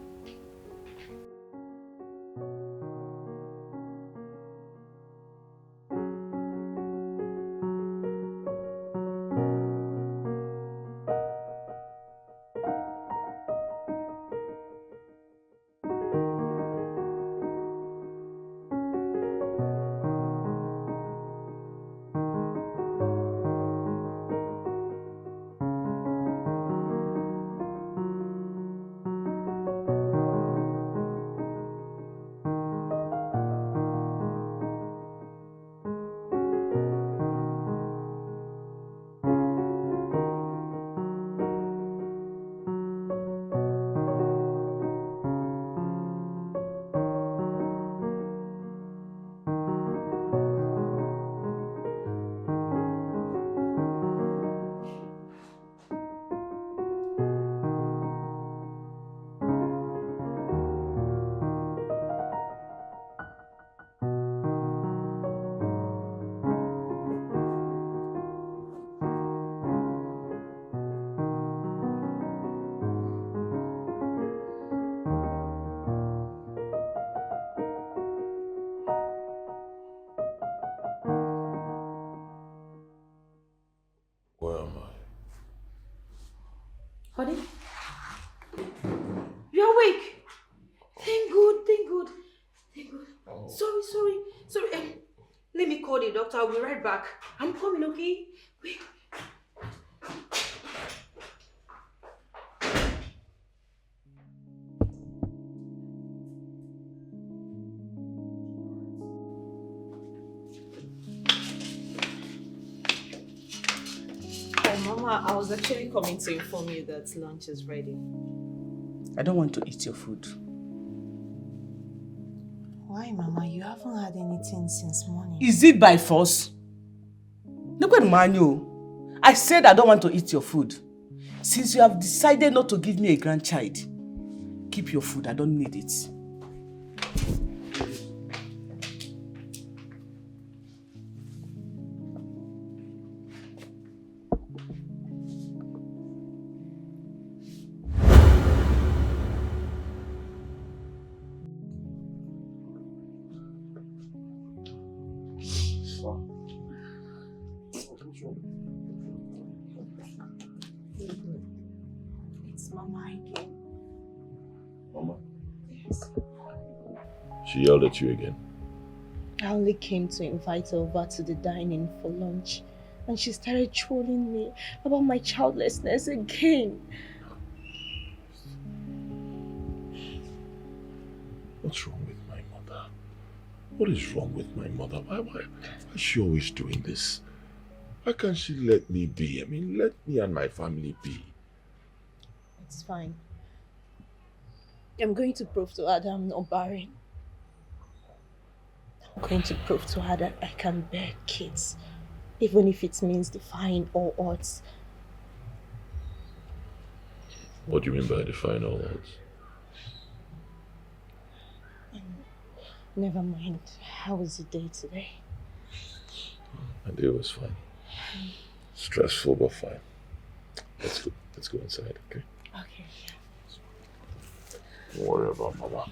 Where am I? Honey? You're awake. Thank good, thank good. Thank good. Oh. Sorry. Let me call the doctor. I'll be right back. I'm coming, okay? Wait. Mama, I was actually coming to inform you that lunch is ready. I don't want to eat your food. Why, Mama? You haven't had anything since morning. Is it by force? Look at Manu. I said I don't want to eat your food. Since you have decided not to give me a grandchild, keep your food. I don't need it. It's Mama again. Mama? Yes. She yelled at you again. I only came to invite her over to the dining for lunch, and she started trolling me about my childlessness again. What's wrong with my mother? What is wrong with my mother? Why is she always doing this? Why can't she let me be? I mean, let me and my family be. It's fine. I'm going to prove to her that I'm not barren. I'm going to prove to her that I can bear kids, even if it means defying all odds. What do you mean by defying all odds? Never mind. How was the day today? My day was fine. Stressful, but fine. Let's go inside, okay? Okay. Don't worry about Mama.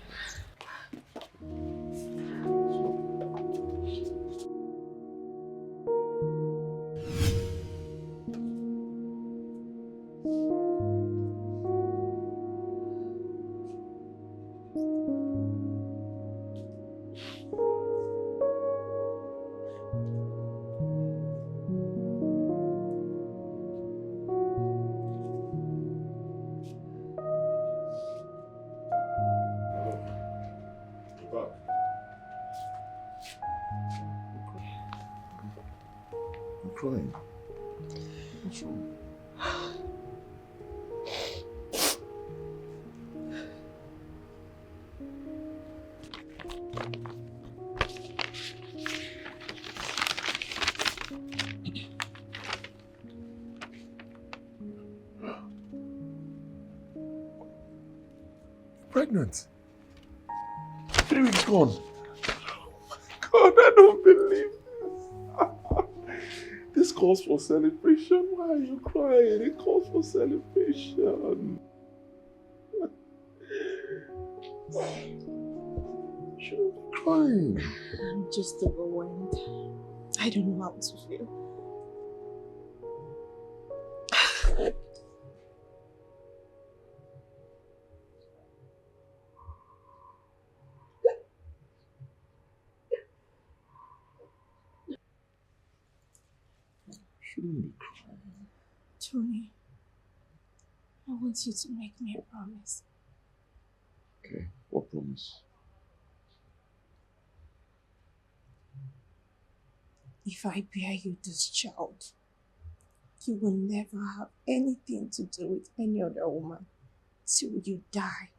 I'm crying. What's wrong? pregnant. 3 weeks gone. God, I don't believe this. This calls for celebration. Why are you crying? It calls for celebration. You shouldn't be crying. I'm just overwhelmed. I don't know how to feel. Shouldn't be crying. Tony, I want you to make me a promise. Okay, what promise? If I bear you this child, you will never have anything to do with any other woman till you die.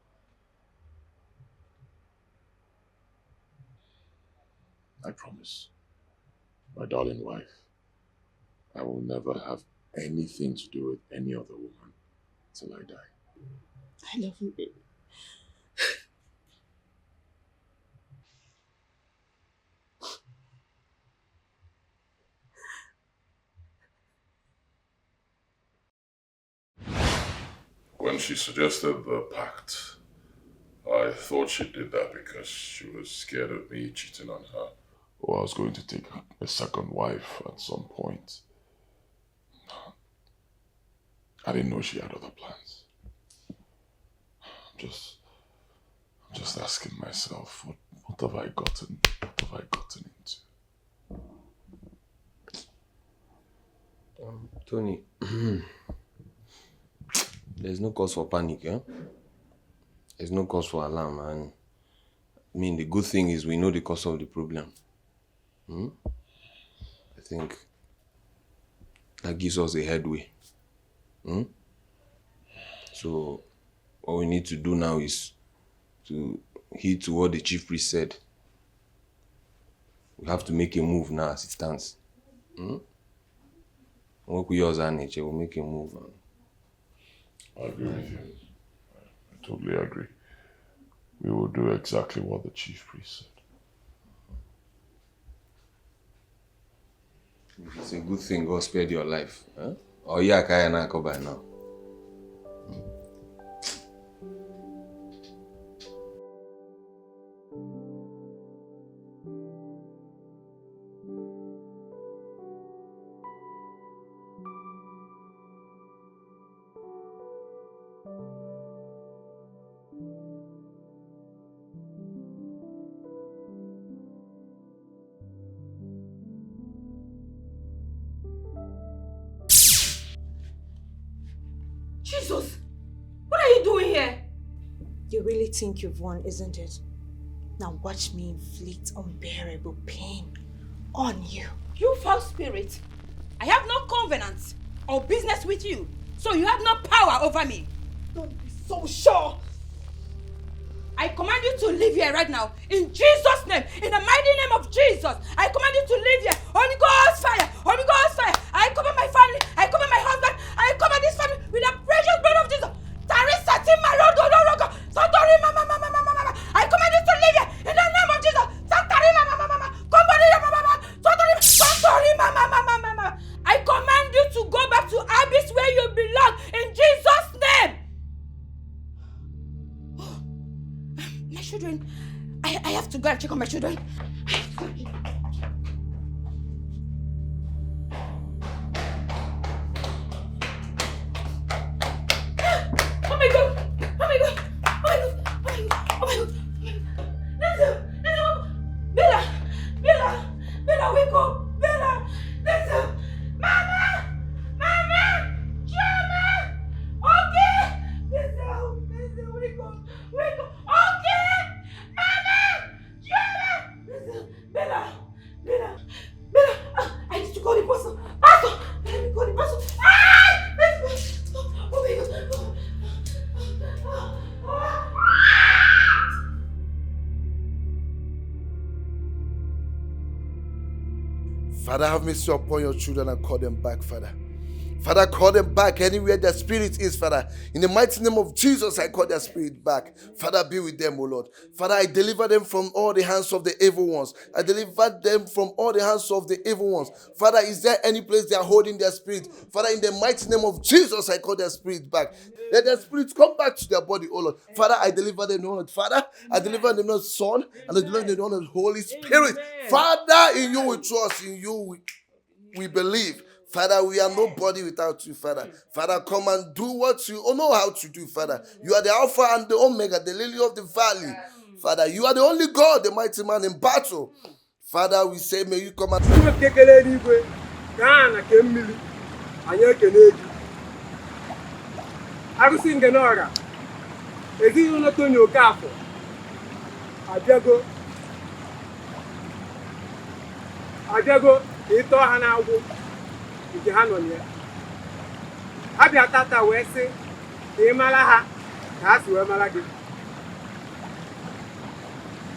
I promise. My darling wife, I will never have anything to do with any other woman till I die. I love you, baby. When she suggested the pact, I thought she did that because she was scared of me cheating on her. Or I was going to take a second wife at some point. I didn't know she had other plans. I'm just asking myself, what have I gotten into? Tony, there's no cause for panic, eh? There's no cause for alarm, and I mean, the good thing is we know the cause of the problem. I think that gives us a headway. So what we need to do now is to heed to what the chief priest said. We have to make a move now as it stands. What we use our nature, we'll make a move. I agree with you. I totally agree. We will do exactly what the chief priest said. It's a good thing God spared your life. Huh? Or yeah, kaya na ako by now. Jesus! What are you doing here? You really think you've won, isn't it? Now watch me inflict unbearable pain on you. You foul spirit! I have no covenant or business with you, so you have no power over me. Don't be so sure! I command you to leave here right now, in Jesus' name, in the mighty name of Jesus. I command you to leave here. Holy Ghost fire! Holy Ghost fire! I cover my family, I cover my husband, I cover this family with the precious blood of Jesus. I command you to leave here, in the name of Jesus. I command you to go back to Abyss where you belong, in Jesus' name. My children, I have to go and check on my children. Oh my God! Oh my God! Oh my God! Oh my God! Oh my God! Listen! Bella, wake up! Bella, listen! Mama! Chioma! Okay! Listen, wake up! Okay! Mama! Chioma! Listen, Bella! I need to call the pastor! Let me call the pastor! Oh my God! Father, have mercy upon your children and call them back, Father. Father, call them back anywhere their spirit is, Father. In the mighty name of Jesus, I call their spirit back. Father, be with them, O Lord. Father, I deliver them from all the hands of the evil ones. I deliver them from all the hands of the evil ones. Father, is there any place they are holding their spirit? Father, in the mighty name of Jesus, I call their spirit back. Let their spirits come back to their body, O Lord. Father, I deliver them, O Lord. Father, I deliver them, O Lord, Son, and I deliver them, O Lord, Holy Spirit. Father, in you we trust, in you we believe. Father, we are nobody without you, Father. Father, come and do what you know how to do, Father. You are the Alpha and the Omega, the lily of the valley. Father, you are the only God, the mighty man in battle. Father, we say, may you come and... Abịago ịtọ ha na-agwụ nke ha nọ ya. Ha bịa tata wee sị ka ị mara ha ka ha si wee mara gị.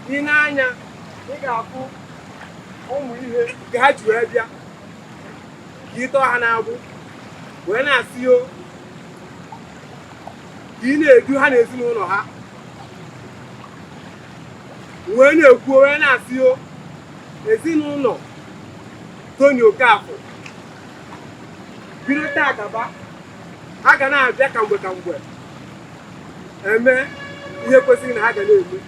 Ị na-anya ị ga-afụ ụmụ ihe nke ha ji wee bịa ka ịtọ ha na-agwụ wee na-asị o ka ị na-edu ha n'ezinụlọ ha wee na-ekwu wee na-asị o ezinụlọ Tony Okafọ bido taa gaba ha ga na-abịa ka mgbe eme ihe kwesịrị na ha ga na-eme.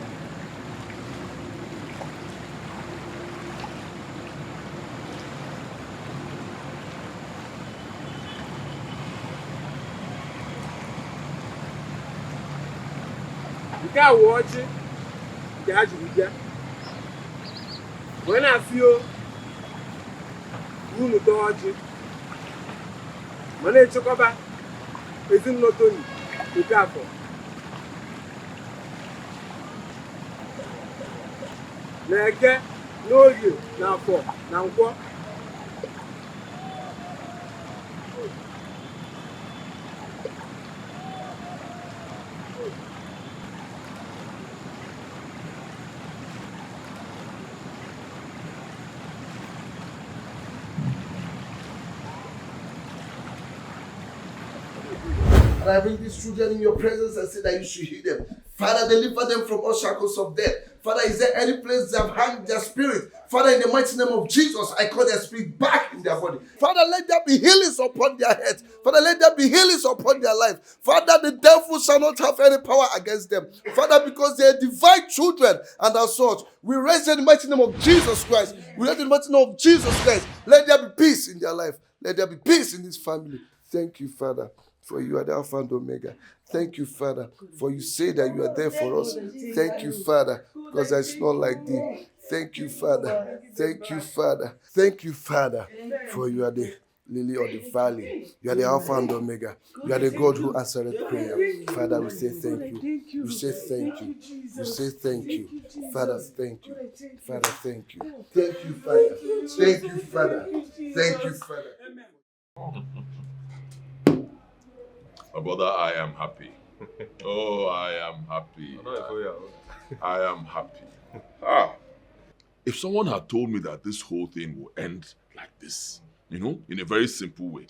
Nke a wụ ọjị nke ha jiri bịa wee na-asị o unu tọọ ọjị ma na-echekọba ezinụlọ Tony Okafọ na Eke na Orie na Afọ na Nkwọ. And I bring these children in your presence and say that you should heal them. Father, deliver them from all shackles of death. Father, is there any place they have hung their spirit? Father, in the mighty name of Jesus, I call their spirit back in their body. Father, let there be healings upon their heads. Father, let there be healings upon their life. Father, the devil shall not have any power against them. Father, because they are divine children and as such, we raise in the mighty name of Jesus Christ. We raise in the mighty name of Jesus Christ. Let there be peace in their life. Let there be peace in this family. Thank you, Father, for you are the Alpha and Omega. Thank you, Father, for you say that you are there for us. Thank you, Father, because it's not like thee. Thank you, Father. Thank you, Father. Thank you, Father, for you are the lily of the valley. You are the Alpha and Omega. You are the God who answered prayer. Father, we say thank you. We say thank you. We say thank you. Father, thank you. Father, thank you. Thank you, Father. Thank you, Father. Thank you, Father. My brother, I am happy. Oh, I am happy. I am happy. If someone had told me that this whole thing will end like this, in a very simple way,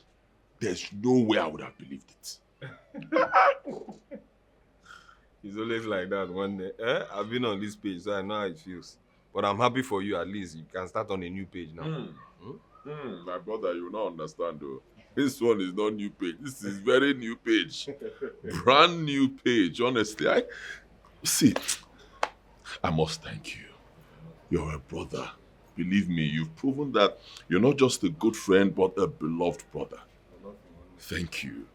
there's no way I would have believed it. It's always like that one day. I've been on this page, so I know how it feels. But I'm happy for you, at least. You can start on a new page now. My brother, you will not understand though. This one is not new page. This is very new page. Brand new page, honestly. I must thank you. You're a brother. Believe me, you've proven that you're not just a good friend, but a beloved brother. Thank you.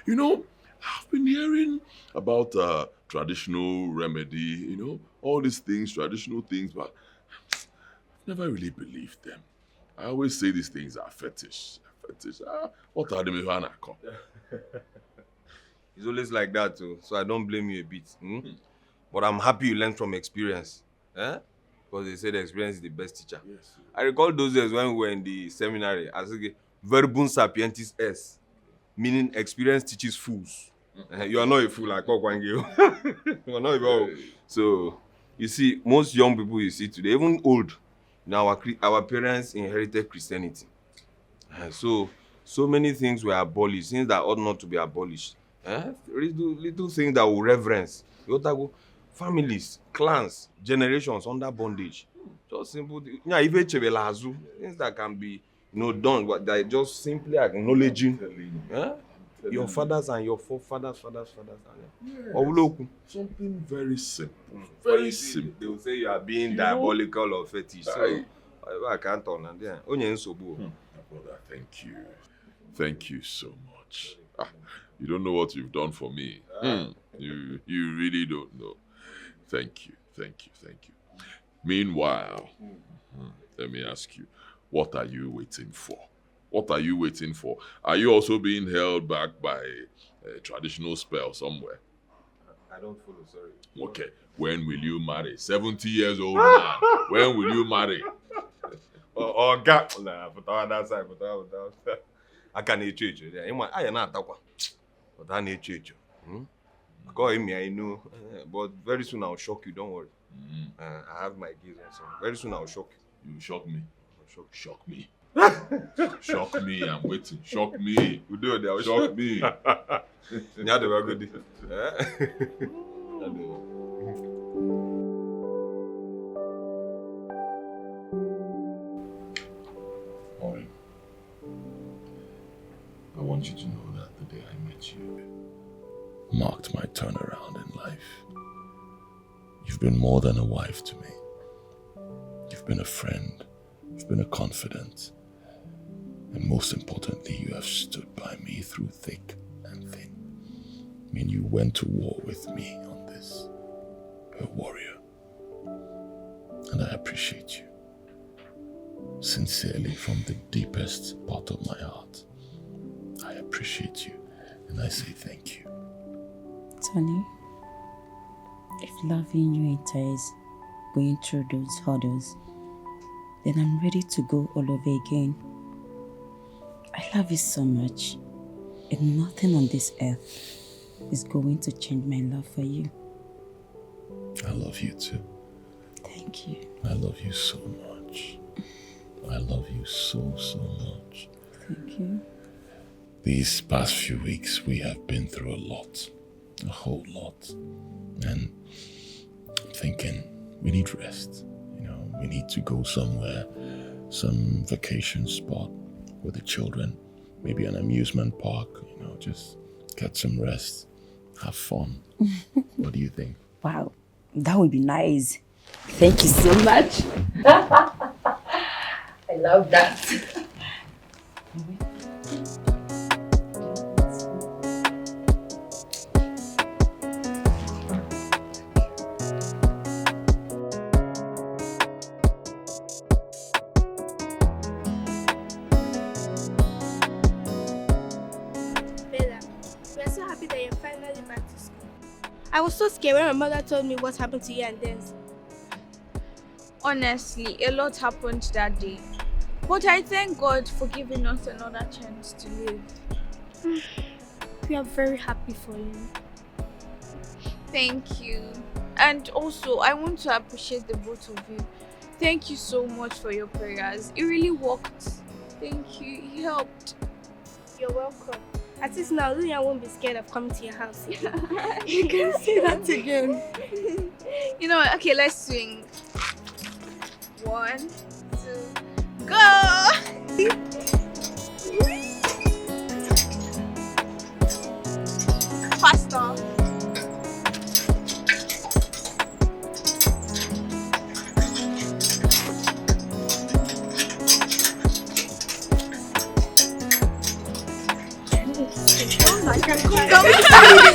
I've been hearing about traditional remedy, all these things, traditional things, but I've never really believed them. I always say these things are fetish. What are they? It's always like that too, so I don't blame you a bit. But I'm happy you learned from experience. Because they say the experience is the best teacher. Yes. I recall those days when we were in the seminary, I said, verbum sapientis est, meaning experience teaches fools. You are not a fool like Okwange. You are not a fool. So, you see, most young people you see today, even old, our parents inherited Christianity. So, So many things were abolished, things that ought not to be abolished. Little things that will reverence. Families, clans, generations under bondage. Just simple. Yeah, even things that can be done, but that just simply acknowledging your fathers and your forefathers, fathers. Yes. Something very simple. Very simple. They will say you are being diabolical or fetish. So I can't understand. Brother, thank you. Thank you so much. You don't know what you've done for me. You really don't know. Thank you. Meanwhile, let me ask you, what are you waiting for? What are you waiting for? Are you also being held back by a traditional spell somewhere? I don't follow, sorry. Okay, when will you marry? 70 years old man. When will you marry? God. Nah, put on that side, put on that side. I can't change it. I am not that one. But I need change. Call him, I know. But very soon I'll shock you, don't worry. I have my gears and so. Very soon I'll shock you. You shock me? Shock me. Shock me, I'm waiting. Shock me. You do it, shock me. Yeah, they were good. Maureen, I want you to know that the day I met you marked my turnaround in life. You've been more than a wife to me. You've been a friend. You've been a confidant. And most importantly, you have stood by me through thick and thin. I mean, you went to war with me on this. You're a warrior. And I appreciate you. Sincerely, from the deepest part of my heart. I appreciate you. And I say thank you. Tony, if loving you entails going through those hurdles, then I'm ready to go all over again. I love you so much, and nothing on this earth is going to change my love for you. I love you too. Thank you. I love you so much. I love you so much. Thank you. These past few weeks, we have been through a lot. A whole lot. And I'm thinking we need rest. We need to go somewhere, some vacation spot with the children, maybe an amusement park, just get some rest, have fun. What do you think? Wow, that would be nice. Thank you so much. I love that. I was so scared when my mother told me what happened to you and Denzel. Honestly, a lot happened that day. But I thank God for giving us another chance to live. We are very happy for you. Thank you. And also, I want to appreciate the both of you. Thank you so much for your prayers. It really worked. Thank you. It helped. You're welcome. At least now, Lulia won't be scared of coming to your house. You can say that again. You know what? Okay, let's swing. 1, 2, go! Faster. Oh my God, come